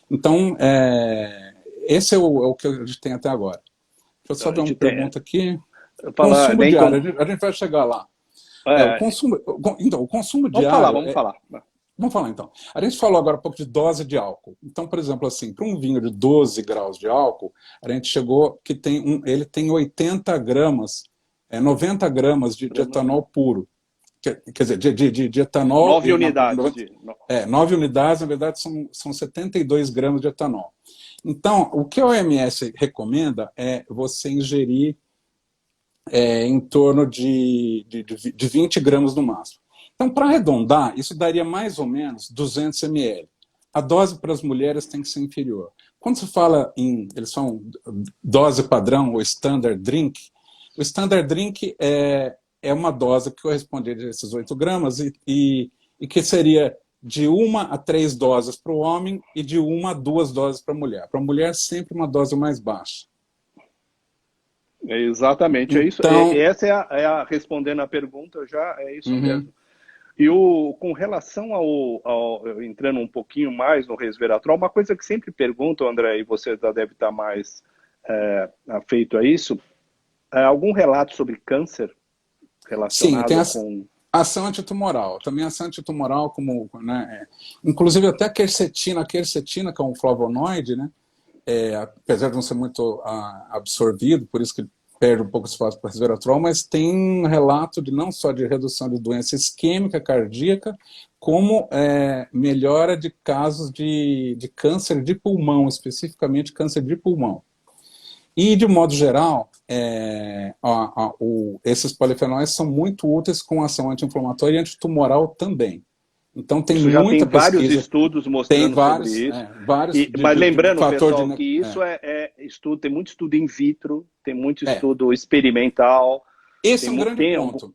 Então, esse é o que a gente tem até agora. Deixa eu só ver uma pergunta aqui. Consumo diário, a gente vai chegar lá. O consumo diário... Vamos falar então. A gente falou agora um pouco de dose de álcool. Então, por exemplo, assim, para um vinho de 12 graus de álcool, a gente chegou que ele tem 80 gramas, 90 gramas de etanol puro. Quer dizer, de etanol... 9 unidades. 9 unidades, na verdade, são 72 gramas de etanol. Então, o que a OMS recomenda é você ingerir em torno de 20 gramas no máximo. Então, para arredondar, isso daria mais ou menos 200 ml. A dose para as mulheres tem que ser inferior. Quando se fala eles são dose padrão ou standard drink, O Standard Drink é uma dose que corresponde a esses 8 gramas e que seria de 1 a 3 doses para o homem e de 1 a 2 doses para a mulher. Para a mulher, sempre uma dose mais baixa. Exatamente, é isso. Então, Essa respondendo a pergunta, já é isso mesmo. E com relação entrando um pouquinho mais no resveratrol, uma coisa que sempre perguntam, André, e você já deve estar mais afeito a isso, algum relato sobre câncer relacionado com ação antitumoral. Também ação antitumoral, como, né, inclusive até a quercetina, que é um flavonoide, né, apesar de não ser muito absorvido, por isso que perde um pouco espaço para o resveratrol, mas tem um relato de não só de redução de doença isquêmica cardíaca, como melhora de casos de câncer de pulmão, especificamente câncer de pulmão. E, de modo geral, esses polifenóis são muito úteis com ação anti-inflamatória e antitumoral também. Então, tem isso já muita tem vários pesquisa, estudos mostrando vários, sobre isso. Vários mas lembrando, pessoal, de, que isso estudo, tem muito estudo in vitro, tem muito estudo experimental. Esse é um grande ponto.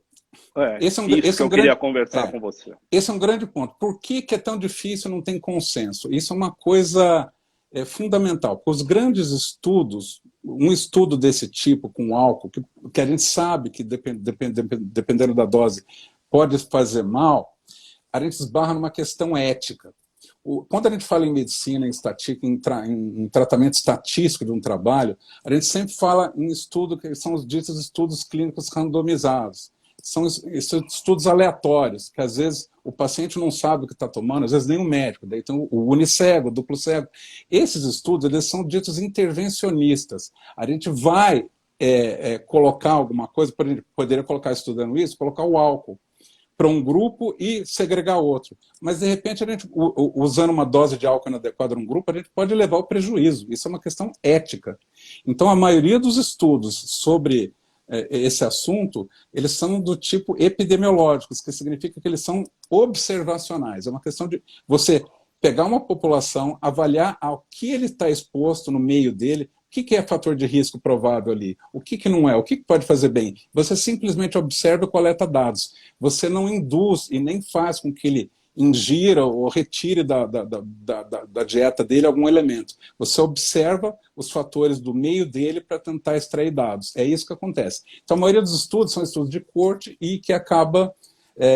Isso que eu queria conversar com você. Esse é um grande ponto. Por que é tão difícil, não tem consenso? Isso é uma coisa fundamental. Porque os grandes estudos, um estudo desse tipo com álcool, que a gente sabe que dependendo da dose pode fazer mal, a gente esbarra numa questão ética. Quando a gente fala em medicina, em tratamento estatístico de um trabalho, a gente sempre fala em estudo, que são os ditos estudos clínicos randomizados. São estudos aleatórios, que às vezes o paciente não sabe o que está tomando, às vezes nem o médico, daí tem o unicego, o duplo cego. Esses estudos, eles são ditos intervencionistas. A gente vai colocar alguma coisa, poderia colocar, estudando isso, colocar o álcool para um grupo e segregar outro. Mas, de repente, a gente, usando uma dose de álcool inadequada num grupo, a gente pode levar ao prejuízo. Isso é uma questão ética. Então, a maioria dos estudos sobre esse assunto, eles são do tipo epidemiológicos, que significa que eles são observacionais. É uma questão de você pegar uma população, avaliar ao que ele está exposto no meio dele, o que é fator de risco provável ali, o que não é, o que pode fazer bem. Você simplesmente observa e coleta dados. Você não induz e nem faz com que ele ingira ou retire da dieta dele algum elemento. Você observa os fatores do meio dele para tentar extrair dados. É isso que acontece. Então, a maioria dos estudos são estudos de corte e que acaba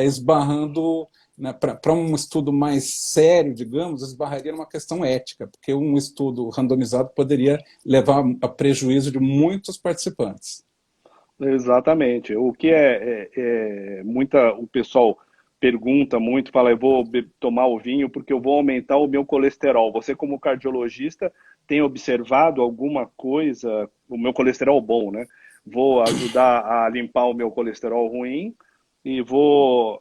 esbarrando, né, para um estudo mais sério, digamos, esbarraria numa questão ética, porque um estudo randomizado poderia levar a prejuízo de muitos participantes. Exatamente. O que o pessoal pergunta muito, fala, eu vou tomar o vinho porque eu vou aumentar o meu colesterol. Você, como cardiologista, tem observado alguma coisa, o meu colesterol bom, né? Vou ajudar a limpar o meu colesterol ruim e vou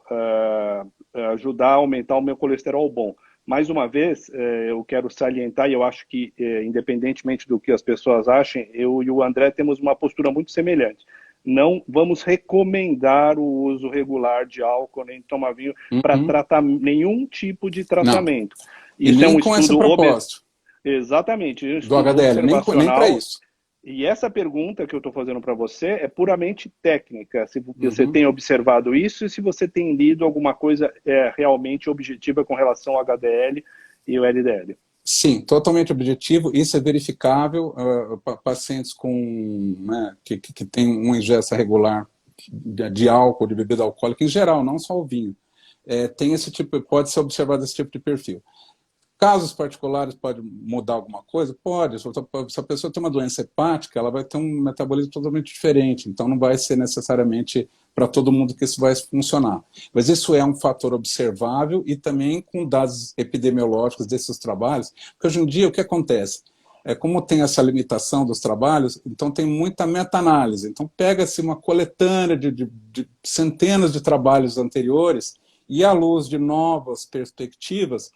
ajudar a aumentar o meu colesterol bom. Mais uma vez, eu quero salientar, e eu acho que, independentemente do que as pessoas achem, eu e o André temos uma postura muito semelhante. Não vamos recomendar o uso regular de álcool nem tomar vinho para tratar nenhum tipo de tratamento. Não. Isso e nem com esse propósito. Exatamente. Do HDL, nem para isso. E essa pergunta que eu estou fazendo para você é puramente técnica. Se você tem observado isso e se você tem lido alguma coisa realmente objetiva com relação ao HDL e o LDL. Sim, totalmente objetivo. Isso é verificável. Pacientes com, né, que têm uma ingesta regular de álcool, de bebida alcoólica, em geral, não só o vinho, tem esse tipo, pode ser observado esse tipo de perfil. Casos particulares pode mudar alguma coisa? Pode. Se a pessoa tem uma doença hepática, ela vai ter um metabolismo totalmente diferente, então não vai ser necessariamente para todo mundo que isso vai funcionar. Mas isso é um fator observável e também com dados epidemiológicos desses trabalhos, porque hoje em dia o que acontece? Como tem essa limitação dos trabalhos, então tem muita meta-análise. Então pega-se uma coletânea de centenas de trabalhos anteriores e, à luz de novas perspectivas,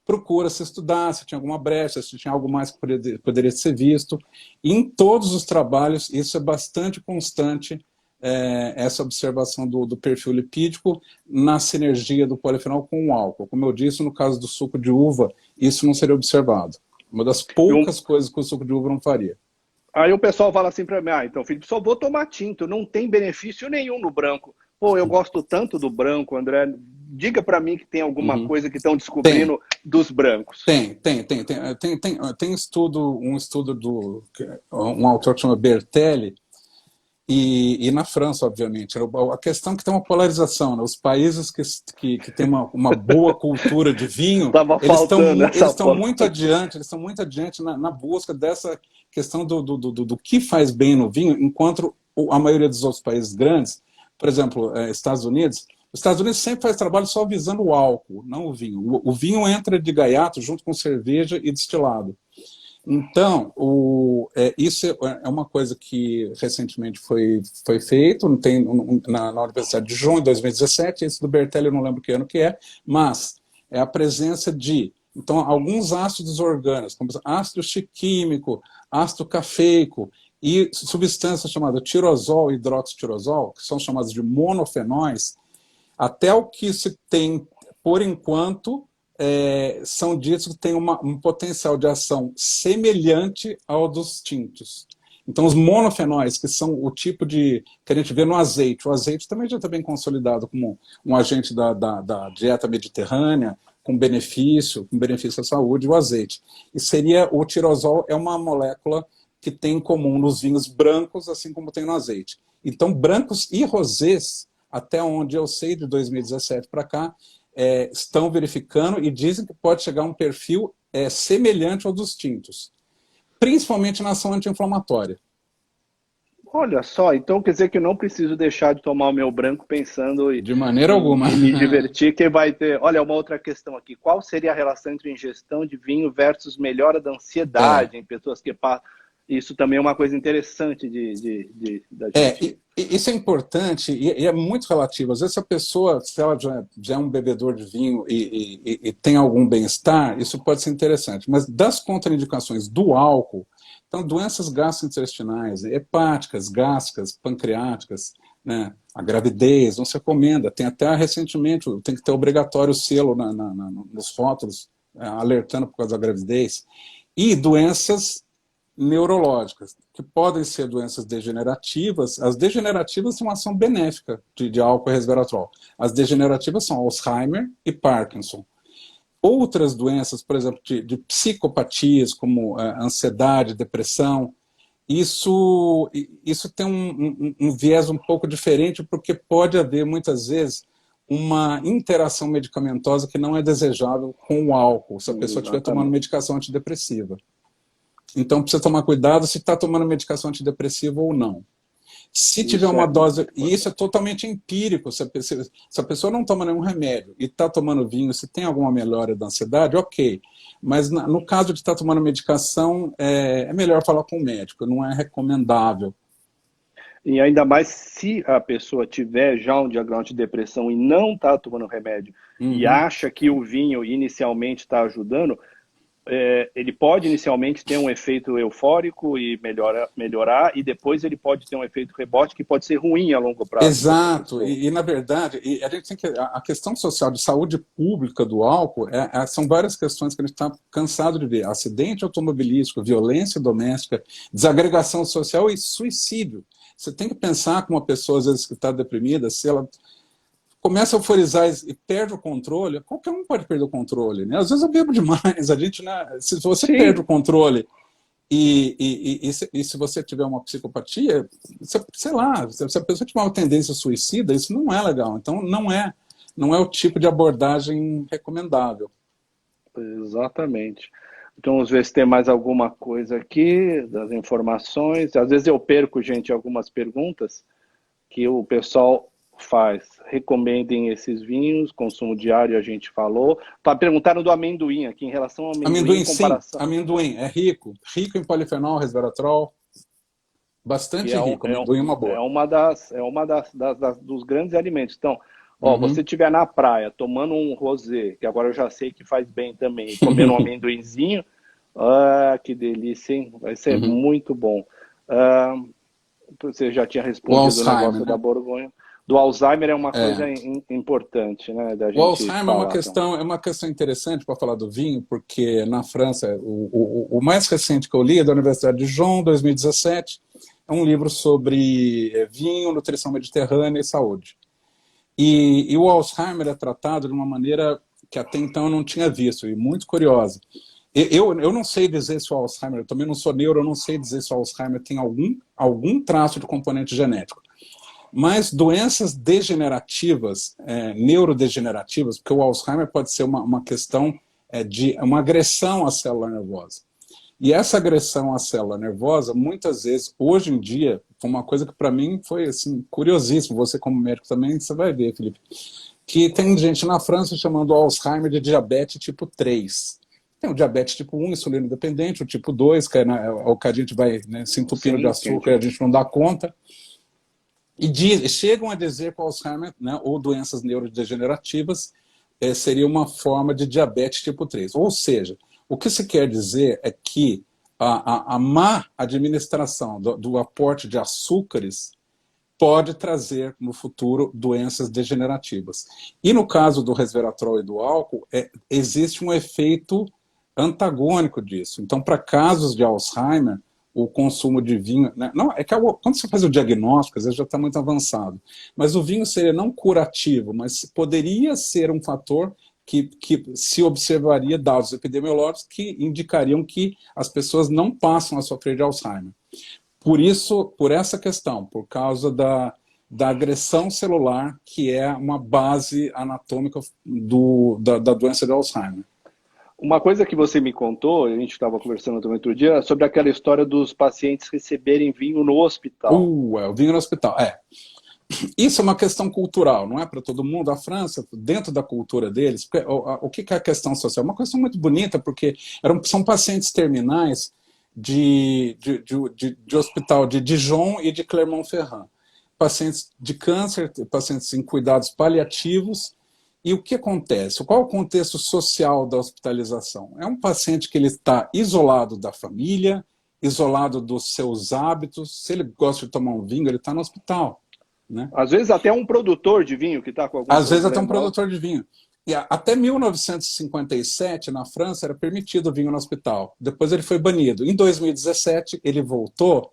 procura-se estudar se tinha alguma brecha, se tinha algo mais que poderia ser visto. E em todos os trabalhos, isso é bastante constante, essa observação do perfil lipídico na sinergia do polifenol com o álcool. Como eu disse, no caso do suco de uva, isso não seria observado. Uma das poucas coisas que o suco de uva não faria. Aí o pessoal fala assim para mim, então, Felipe, só vou tomar tinto, não tem benefício nenhum no branco. Pô, eu gosto tanto do branco, André. Diga para mim que tem alguma Uhum. coisa que estão Tem, descobrindo dos brancos. tem um estudo um autor que chama Bertelli, e na França, obviamente. A questão é que tem uma polarização, né? Os países que têm uma boa cultura de vinho, Tava eles faltando essa estão palavra. muito adiante, eles estão muito adiante na busca dessa questão do que faz bem no vinho, enquanto a maioria dos outros países grandes, por exemplo, Estados Unidos, os Estados Unidos sempre faz trabalho só visando o álcool, não o vinho. O vinho entra de gaiato junto com cerveja e destilado. Então, isso é uma coisa que recentemente foi feito, tem na Universidade de Junho de 2017, esse do Bertelli eu não lembro que ano que é, mas é a presença de, então, alguns ácidos orgânicos, como ácido chiquímico, ácido cafeico e substâncias chamadas tirosol e hidroxitirosol, que são chamadas de monofenóis, até o que se tem, por enquanto, são ditos que têm um potencial de ação semelhante ao dos tintos. Então, os monofenóis, que são o tipo que a gente vê no azeite, o azeite também já está bem consolidado como um agente da dieta mediterrânea, com benefício à saúde, o azeite. E o tirosol é uma molécula que tem em comum nos vinhos brancos, assim como tem no azeite. Então, brancos e rosés, até onde eu sei, de 2017 para cá, estão verificando e dizem que pode chegar a um perfil semelhante ao dos tintos, principalmente na ação anti-inflamatória. Olha só, então quer dizer que eu não preciso deixar de tomar o meu branco pensando De maneira alguma. em me divertir, que vai ter... Olha, uma outra questão aqui. Qual seria a relação entre ingestão de vinho versus melhora da ansiedade em pessoas que passam... Isso também é uma coisa interessante da gente... Isso é importante e é muito relativo. Às vezes, se ela já é um bebedor de vinho e tem algum bem-estar, isso pode ser interessante. Mas das contraindicações do álcool, então, doenças gastrointestinais, hepáticas, gástricas, pancreáticas, né, a gravidez, não se recomenda. Tem até recentemente, tem que ter obrigatório selo nos rótulos, alertando por causa da gravidez. E doenças neurológicas, que podem ser doenças degenerativas. As degenerativas têm uma ação benéfica de álcool e resveratrol. As degenerativas são Alzheimer e Parkinson. Outras doenças, por exemplo, de psicopatias, como ansiedade, depressão, isso tem um viés um pouco diferente, porque pode haver, muitas vezes, uma interação medicamentosa que não é desejável com o álcool, se a pessoa estiver tomando medicação antidepressiva. Então, precisa tomar cuidado se está tomando medicação antidepressiva ou não. Se tiver uma dose, e isso é totalmente empírico, se a pessoa não toma nenhum remédio e está tomando vinho, se tem alguma melhora da ansiedade, ok. Mas no caso de estar tomando medicação, é melhor falar com o médico, não é recomendável. E ainda mais se a pessoa tiver já um diagnóstico de depressão e não está tomando remédio, e acha que o vinho inicialmente está ajudando, ele pode inicialmente ter um efeito eufórico e melhorar, e depois ele pode ter um efeito rebote que pode ser ruim a longo prazo. Exato, e na verdade, a gente tem que, a questão social de saúde pública do álcool são várias questões que a gente está cansado de ver: acidente automobilístico, violência doméstica, desagregação social e suicídio. Você tem que pensar que uma pessoa, às vezes, que está deprimida, se ela começa a euforizar e perde o controle, qualquer um pode perder o controle, né? Às vezes eu bebo demais, a gente, né? Se você perde o controle e se você tiver uma psicopatia, sei lá, se a pessoa tiver uma tendência suicida, isso não é legal. Então não é o tipo de abordagem recomendável. Exatamente. Então vamos ver se tem mais alguma coisa aqui das informações. Às vezes eu perco, gente, algumas perguntas que o pessoal faz. Recomendem esses vinhos, consumo diário a gente falou. Perguntaram do amendoim aqui, em relação ao amendoim, comparação. Sim, amendoim é rico em polifenol, resveratrol, bastante rico, amendoim é uma boa. É uma dos grandes alimentos. Então, você estiver na praia tomando um rosé, que agora eu já sei que faz bem também, comendo um amendoinzinho, que delícia, hein? Vai ser muito bom. Você já tinha respondido o negócio da Borgonha. do Alzheimer é uma coisa importante, né, da O gente Alzheimer falar. é uma questão interessante para falar do vinho, porque na França, o mais recente que eu li é da Universidade de Dijon, 2017, é um livro sobre vinho, nutrição mediterrânea e saúde. E o Alzheimer é tratado de uma maneira que até então eu não tinha visto, e muito curiosa. Eu não sei dizer se o Alzheimer, eu também não sou neuro, eu não sei dizer se o Alzheimer tem algum traço de componente genético. Mas doenças degenerativas, neurodegenerativas, porque o Alzheimer pode ser uma questão de uma agressão à célula nervosa. E essa agressão à célula nervosa, muitas vezes, hoje em dia, foi uma coisa que para mim foi assim, curiosíssimo, você como médico também, você vai ver, Felipe, que tem gente na França chamando o Alzheimer de diabetes tipo 3. Tem o diabetes tipo 1, insulino dependente, o tipo 2, que é o que a gente vai, né, se entupindo de açúcar e a gente não dá conta. E chegam a dizer que o Alzheimer, né, ou doenças neurodegenerativas, seria uma forma de diabetes tipo 3. Ou seja, o que se quer dizer é que a má administração do aporte de açúcares pode trazer no futuro doenças degenerativas. E no caso do resveratrol e do álcool, existe um efeito antagônico disso. Então, para casos de Alzheimer, o consumo de vinho, né? Não, é que quando você faz o diagnóstico, às vezes já está muito avançado, mas o vinho seria não curativo, mas poderia ser um fator que se observaria dados epidemiológicos que indicariam que as pessoas não passam a sofrer de Alzheimer. Por essa questão, por causa da agressão celular, que é uma base anatômica da doença de Alzheimer. Uma coisa que você me contou, a gente estava conversando também outro dia, sobre aquela história dos pacientes receberem vinho no hospital. O vinho no hospital, Isso é uma questão cultural, não é para todo mundo. A França, dentro da cultura deles, o que é a questão social? Uma questão muito bonita, porque são pacientes terminais de hospital de Dijon e de Clermont-Ferrand. Pacientes de câncer, pacientes em cuidados paliativos. E o que acontece? Qual é o contexto social da hospitalização? É um paciente que ele está isolado da família, isolado dos seus hábitos. Se ele gosta de tomar um vinho, ele está no hospital. Né? Às vezes até um produtor de vinho que está com algum Às vezes problema. até um produtor de vinho. E até 1957, na França, era permitido o vinho no hospital. Depois ele foi banido. Em 2017, ele voltou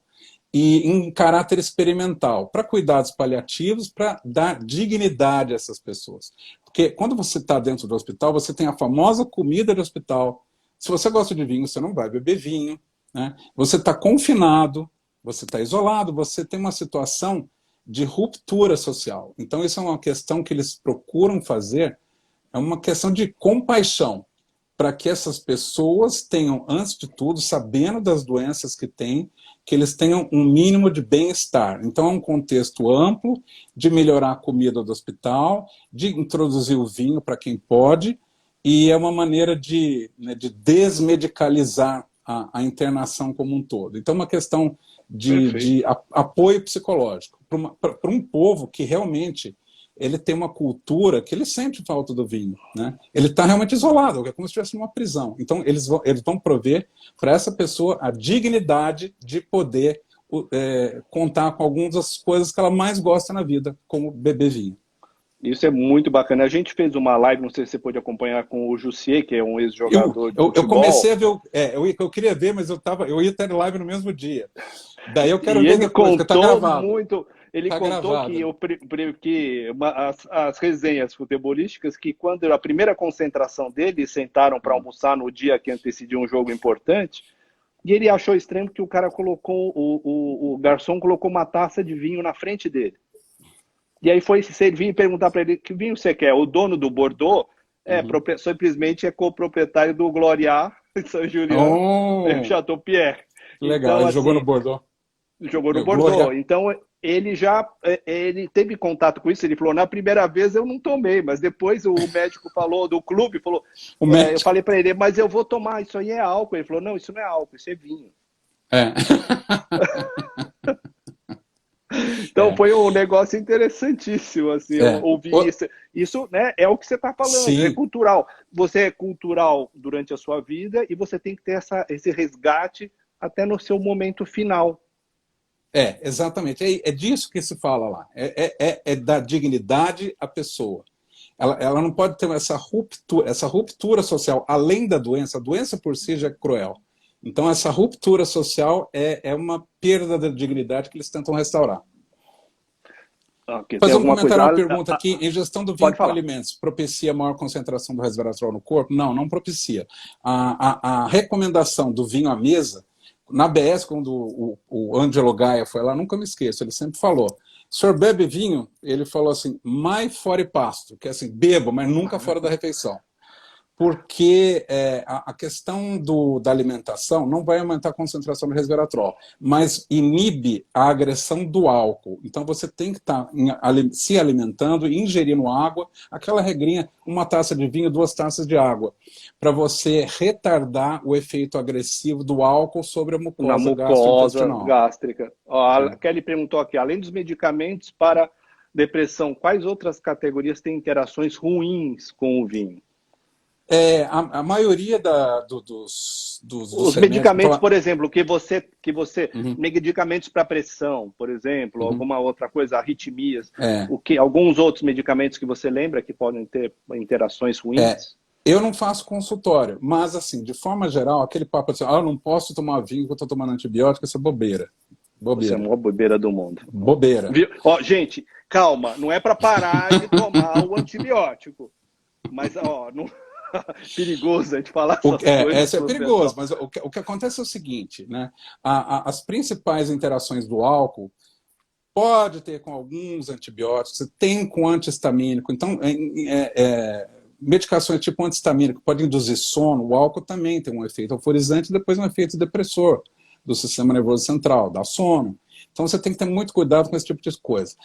e em caráter experimental, para cuidados paliativos, para dar dignidade a essas pessoas. Porque quando você está dentro do hospital, você tem a famosa comida do hospital. Se você gosta de vinho, você não vai beber vinho. Né? Você está confinado, você está isolado, você tem uma situação de ruptura social. Então, isso é uma questão que eles procuram fazer, é uma questão de compaixão, para que essas pessoas tenham, antes de tudo, sabendo das doenças que têm, que eles tenham um mínimo de bem-estar. Então, é um contexto amplo de melhorar a comida do hospital, de introduzir o vinho para quem pode, e é uma maneira de desmedicalizar a internação como um todo. Então, é uma questão de apoio psicológico para um povo que realmente ele tem uma cultura que ele sente falta do vinho, né? Ele está realmente isolado, é como se estivesse numa prisão. Então, eles vão prover para essa pessoa a dignidade de poder contar com algumas das coisas que ela mais gosta na vida, como beber vinho. Isso é muito bacana. A gente fez uma live, não sei se você pôde acompanhar, com o Jussier, que é um ex-jogador de futebol. Eu comecei a ver, eu queria ver, mas eu ia ter live no mesmo dia. Daí eu quero ver depois, porque está gravado. Ele tá contou gravado. que as resenhas futebolísticas, que quando a primeira concentração dele, sentaram para almoçar no dia que antecedia um jogo importante, e ele achou estranho que o cara colocou, o garçom colocou uma taça de vinho na frente dele. E aí foi servir e perguntar para ele, que vinho você quer? O dono do Bordeaux simplesmente é coproprietário do Gloria São Julián, Chateaubriand. Legal, então, ele jogou no Bordeaux. Jogou no Bordeaux. Então, ele teve contato com isso, ele falou, na primeira vez eu não tomei, mas depois o médico falou, do clube, falou, eu falei para ele, mas eu vou tomar, isso aí é álcool. Ele falou, não, isso não é álcool, isso é vinho. Então foi um negócio interessantíssimo, assim, ouvir isso. Isso, né, é o que você está falando, Sim. É cultural. Você é cultural durante a sua vida e você tem que ter esse resgate até no seu momento final. Exatamente. É disso que se fala lá. É da dignidade à pessoa. Ela não pode ter essa ruptura social, além da doença. A doença por si já é cruel. Então, essa ruptura social é uma perda da dignidade que eles tentam restaurar. Okay, Fazer um comentário, uma coisa... pergunta aqui. Em gestão do vinho Pode com falar. alimentos, propicia maior concentração do resveratrol no corpo? Não, não propicia. A recomendação do vinho à mesa, na BS, quando o Angelo Gaia foi lá, nunca me esqueço, ele sempre falou, o senhor bebe vinho? Ele falou assim, mai fora pasto, que é assim, bebo, mas nunca fora da refeição. Porque a questão da alimentação não vai aumentar a concentração de resveratrol, mas inibe a agressão do álcool. Então você tem que estar se alimentando e ingerindo água, aquela regrinha, 1 taça de vinho, 2 taças de água, para você retardar o efeito agressivo do álcool sobre a Na mucosa mucosa gastrointestinal. gástrica. Ó, a Kelly perguntou aqui, além dos medicamentos para depressão, quais outras categorias têm interações ruins com o vinho? A maioria dos Os remédios... medicamentos, por exemplo, que você Uhum. medicamentos para pressão, por exemplo, Uhum. alguma outra coisa, arritmias, alguns outros medicamentos que você lembra que podem ter interações ruins? Eu não faço consultório, mas assim, de forma geral, aquele papo assim, eu não posso tomar vinho que eu estou tomando antibiótico, isso é bobeira. Você é a maior bobeira do mundo. Bobeira. Ó, gente, calma, não é para parar de tomar o antibiótico, mas ó, não... perigoso a gente falar essas coisas. Essa é perigoso, mas o que acontece é o seguinte, né? As principais interações do álcool pode ter com alguns antibióticos, tem com antihistamínico, então medicações tipo antihistamínico pode induzir sono, o álcool também tem um efeito euforizante e depois um efeito depressor do sistema nervoso central, dá sono. Então você tem que ter muito cuidado com esse tipo de coisa.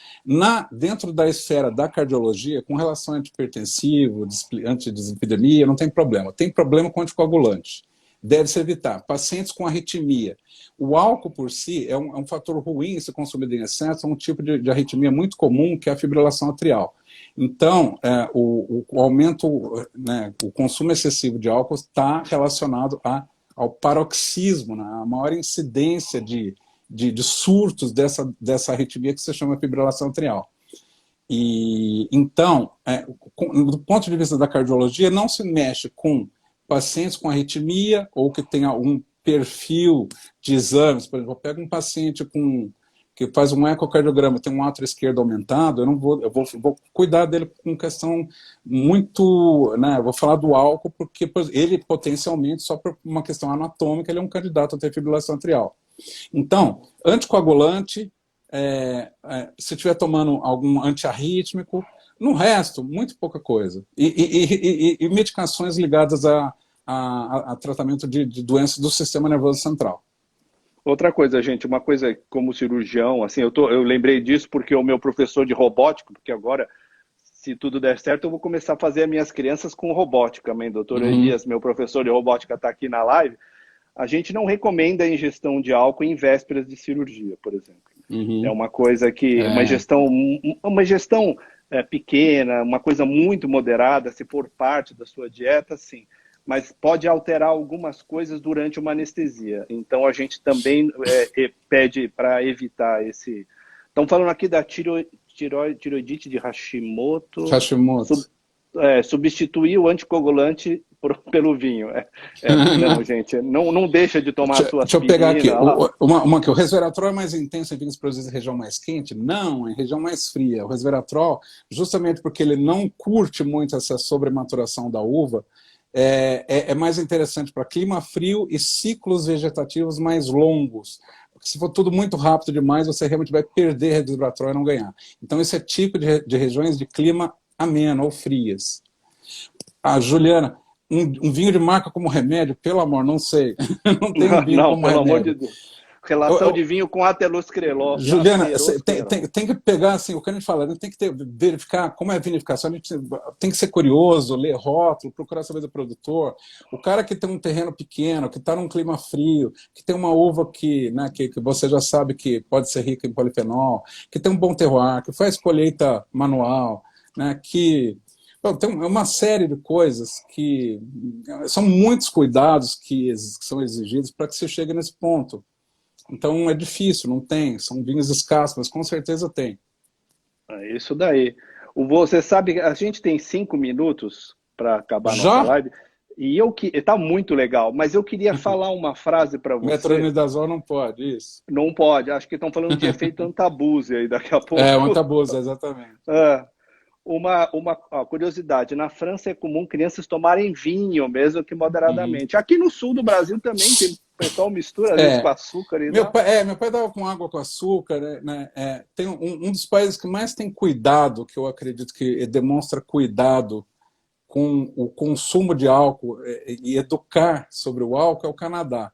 Dentro da esfera da cardiologia, com relação a antihipertensivo, antidislipidemia, não tem problema. Tem problema com anticoagulante. Deve-se evitar. Pacientes com arritmia. O álcool por si é um fator ruim se consumido em excesso, é um tipo de arritmia muito comum, que é a fibrilação atrial. Então, o aumento, né, o consumo excessivo de álcool está relacionado ao paroxismo, né, a maior incidência de surtos dessa arritmia que se chama fibrilação atrial. E, então, do ponto de vista da cardiologia, não se mexe com pacientes com arritmia ou que tenha um perfil de exames. Por exemplo, eu pego um paciente que faz um ecocardiograma, tem um átrio esquerdo aumentado, eu vou cuidar dele com questão muito, né, eu vou falar do álcool, porque ele potencialmente, só por uma questão anatômica, ele é um candidato a ter fibrilação atrial. Então, anticoagulante, se estiver tomando algum antiarrítmico, no resto, muito pouca coisa. E medicações ligadas a tratamento de doenças do sistema nervoso central. Outra coisa, gente, uma coisa como cirurgião, assim, eu lembrei disso porque o meu professor de robótica, porque agora, se tudo der certo, eu vou começar a fazer as minhas crianças com robótica também. Doutor Elias, meu professor de robótica, está aqui na live. A gente não recomenda a ingestão de álcool em vésperas de cirurgia, por exemplo. É uma coisa que, uma ingestão pequena, uma coisa muito moderada, se for parte da sua dieta, sim. Mas pode alterar algumas coisas durante uma anestesia. Então, a gente também pede para evitar esse... Estão falando aqui da tiroidite de Hashimoto. Substituir o anticoagulante pelo vinho. Não, gente, não deixa de tomar a sua aspirina. Deixa eu pegar aqui. Uma que o resveratrol é mais intenso em vinhos produzidos em região mais quente? Não, em região mais fria. O resveratrol, justamente porque ele não curte muito essa sobrematuração da uva, é mais interessante para clima frio e ciclos vegetativos mais longos. Porque se for tudo muito rápido demais, você realmente vai perder resveratrol e não ganhar. Então, esse é típico de regiões de clima ameno ou frias. A Juliana, um vinho de marca como remédio, pelo amor, não sei. Não tem um vinho como pelo remédio. Amor de Deus. Relação de vinho com aterosclerose. Juliana, tem que pegar, assim, o que a gente fala, tem que verificar como é a vinificação, a gente tem que ser curioso, ler rótulo, procurar saber do produtor. O cara que tem um terreno pequeno, que está num clima frio, que tem uma uva que você já sabe que pode ser rica em polifenol, que tem um bom terroir, que faz colheita manual, né, tem uma série de coisas que são muitos cuidados que são exigidos para que se chegue nesse ponto. Então é difícil, não tem, são vinhos escassos, mas com certeza tem. É isso daí. Você sabe, a gente tem 5 minutos para acabar a nossa Já? live, e tá muito legal, mas eu queria falar uma frase para você. Metronidazol não pode, isso. Não pode, acho que estão falando de efeito Antabuse aí daqui a É, o pouco. antabuso, exatamente. Ah, uma curiosidade, na França é comum crianças tomarem vinho, mesmo que Uhum. moderadamente. Aqui no sul do Brasil também, tem, o pessoal mistura às vezes com É, açúcar e dá. meu pai dava com água com açúcar, né? Tem um dos países que mais tem cuidado, que eu acredito que demonstra cuidado com o consumo de álcool e educar sobre o álcool é o Canadá.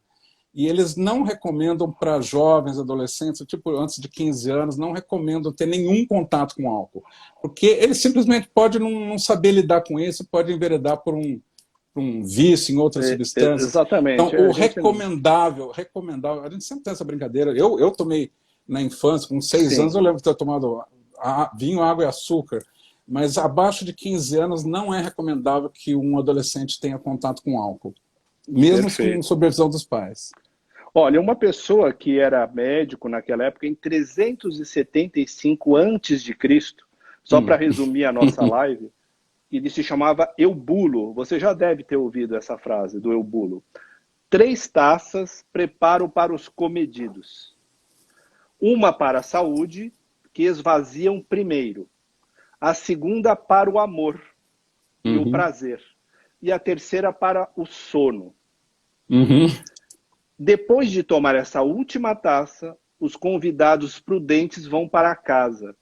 E eles não recomendam para jovens, adolescentes, tipo antes de 15 anos, não recomendam ter nenhum contato com álcool. Porque ele simplesmente pode não saber lidar com isso, pode enveredar por um vício em outras substâncias. Então, Exatamente. o A gente não. recomendável, a gente sempre tem essa brincadeira. Eu tomei na infância, com 6 anos, Sim, eu lembro de ter tomado vinho, água e açúcar. Mas abaixo de 15 anos não é recomendável que um adolescente tenha contato com álcool, mesmo com perfeito. supervisão dos pais. Olha, uma pessoa que era médico naquela época, em 375 antes de Cristo, só para Hum. resumir a nossa live, ele se chamava Eubulo. Você já deve ter ouvido essa frase do Eubulo. 3 taças preparo para os comedidos. Uma para a saúde, que esvaziam primeiro. A segunda para o amor e o Uhum. prazer. E a terceira para o sono. Uhum. Depois de tomar essa última taça, os convidados prudentes vão para casa.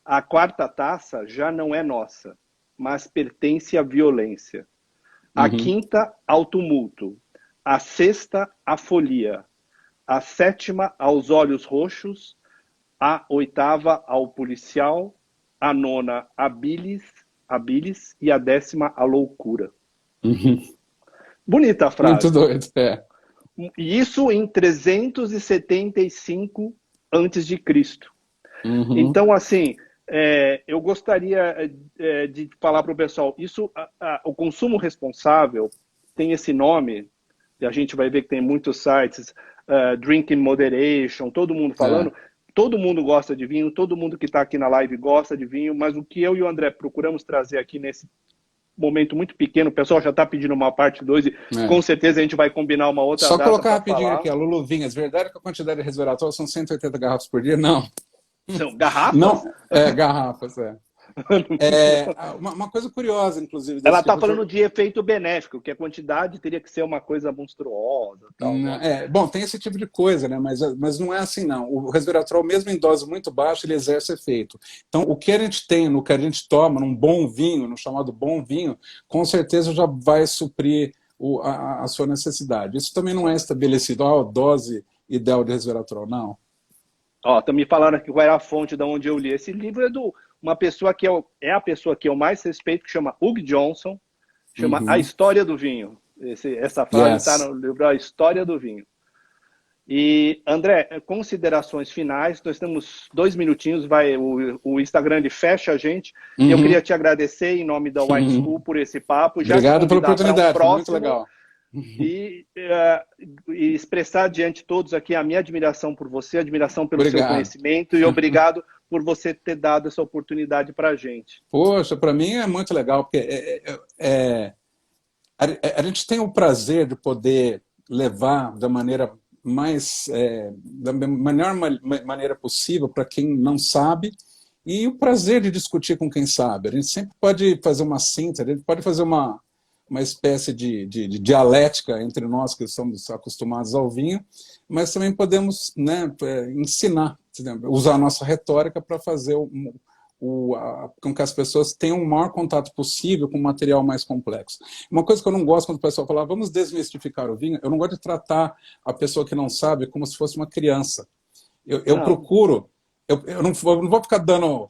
A 4ª taça já não é nossa, mas pertence à violência. A Uhum. 5ª, ao tumulto. A 6ª, à folia. A 7ª, aos olhos roxos. A 8ª, ao policial. A 9ª, a bilis. E a 10ª, a loucura. Uhum. Bonita a Muito frase. doido, é. E isso em 375 antes de Cristo. Uhum. Então, assim, eu gostaria de falar para o pessoal, o consumo responsável tem esse nome, e a gente vai ver que tem muitos sites, Drink in Moderation, todo mundo É. falando, todo mundo gosta de vinho, todo mundo que está aqui na live gosta de vinho, mas o que eu e o André procuramos trazer aqui nesse momento muito pequeno, o pessoal já está pedindo uma parte 2 e É. com certeza a gente vai combinar uma outra Só data colocar para rapidinho falar. aqui, a Lulu Vinhas. Verdade que a quantidade de resveratrol são 180 garrafas por dia? Não. São garrafas? Não, garrafas, é. Uma coisa curiosa, inclusive, Ela desse está tipo de... falando de efeito benéfico, que a quantidade teria que ser uma coisa monstruosa. Tal, né? Bom, tem esse tipo de coisa, né? Mas não é assim, não. O resveratrol, mesmo em dose muito baixa, ele exerce efeito. Então, o que a gente tem, no que a gente toma, num bom vinho, no chamado bom vinho, com certeza já vai suprir a sua necessidade. Isso também não é estabelecido, a dose ideal de resveratrol, não. Ó, estão me falando aqui qual era a fonte de onde eu li. Esse livro é de uma pessoa que é a pessoa que eu mais respeito, que chama Hugh Johnson, chama A Uhum. História do Vinho. Essa frase está Yes. no livro A História do Vinho. E, André, considerações finais. Nós temos 2 minutinhos, o Instagram ele fecha a gente. E eu queria Uhum. te agradecer em nome da Wine School por esse papo, já te Obrigado pela convidar para um oportunidade, foi muito próximo legal. e expressar diante de todos aqui a minha admiração por você, admiração pelo seu Obrigado. conhecimento e obrigado por você ter dado essa oportunidade para a gente. Poxa, para mim é muito legal, porque a gente tem o prazer de poder levar da maneira da melhor maneira possível para quem não sabe, e o prazer de discutir com quem sabe. A gente sempre pode fazer uma síntese, a gente pode fazer uma espécie de dialética entre nós que somos acostumados ao vinho, mas também podemos, né, ensinar, usar a nossa retórica para fazer com que as pessoas tenham o maior contato possível com o material mais complexo. Uma coisa que eu não gosto quando o pessoal fala, vamos desmistificar o vinho, eu não gosto de tratar a pessoa que não sabe como se fosse uma criança. Eu procuro, eu não vou ficar dando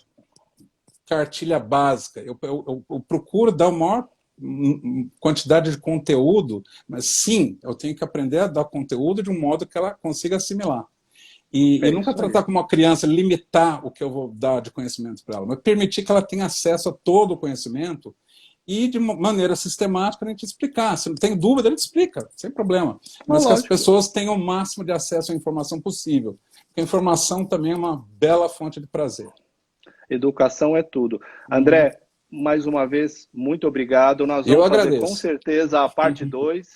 cartilha básica, eu procuro dar o maior quantidade de conteúdo, mas sim, eu tenho que aprender a dar conteúdo de um modo que ela consiga assimilar. E nunca tratar como uma criança, limitar o que eu vou dar de conhecimento para ela, mas permitir que ela tenha acesso a todo o conhecimento e de maneira sistemática a gente explicar. Se não tem dúvida, ele explica, sem problema. Mas que as lógico. pessoas tenham o máximo de acesso à informação possível. Porque a informação também é uma bela fonte de prazer. Educação é tudo. André, mais uma vez, muito obrigado. Nós vamos fazer com certeza a parte 2.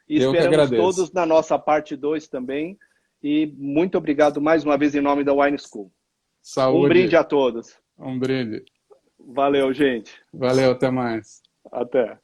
E esperamos todos na nossa parte 2 também. E muito obrigado mais uma vez em nome da Wine School. Saúde. Um brinde a todos. Um brinde. Valeu, gente. Valeu, até mais. Até.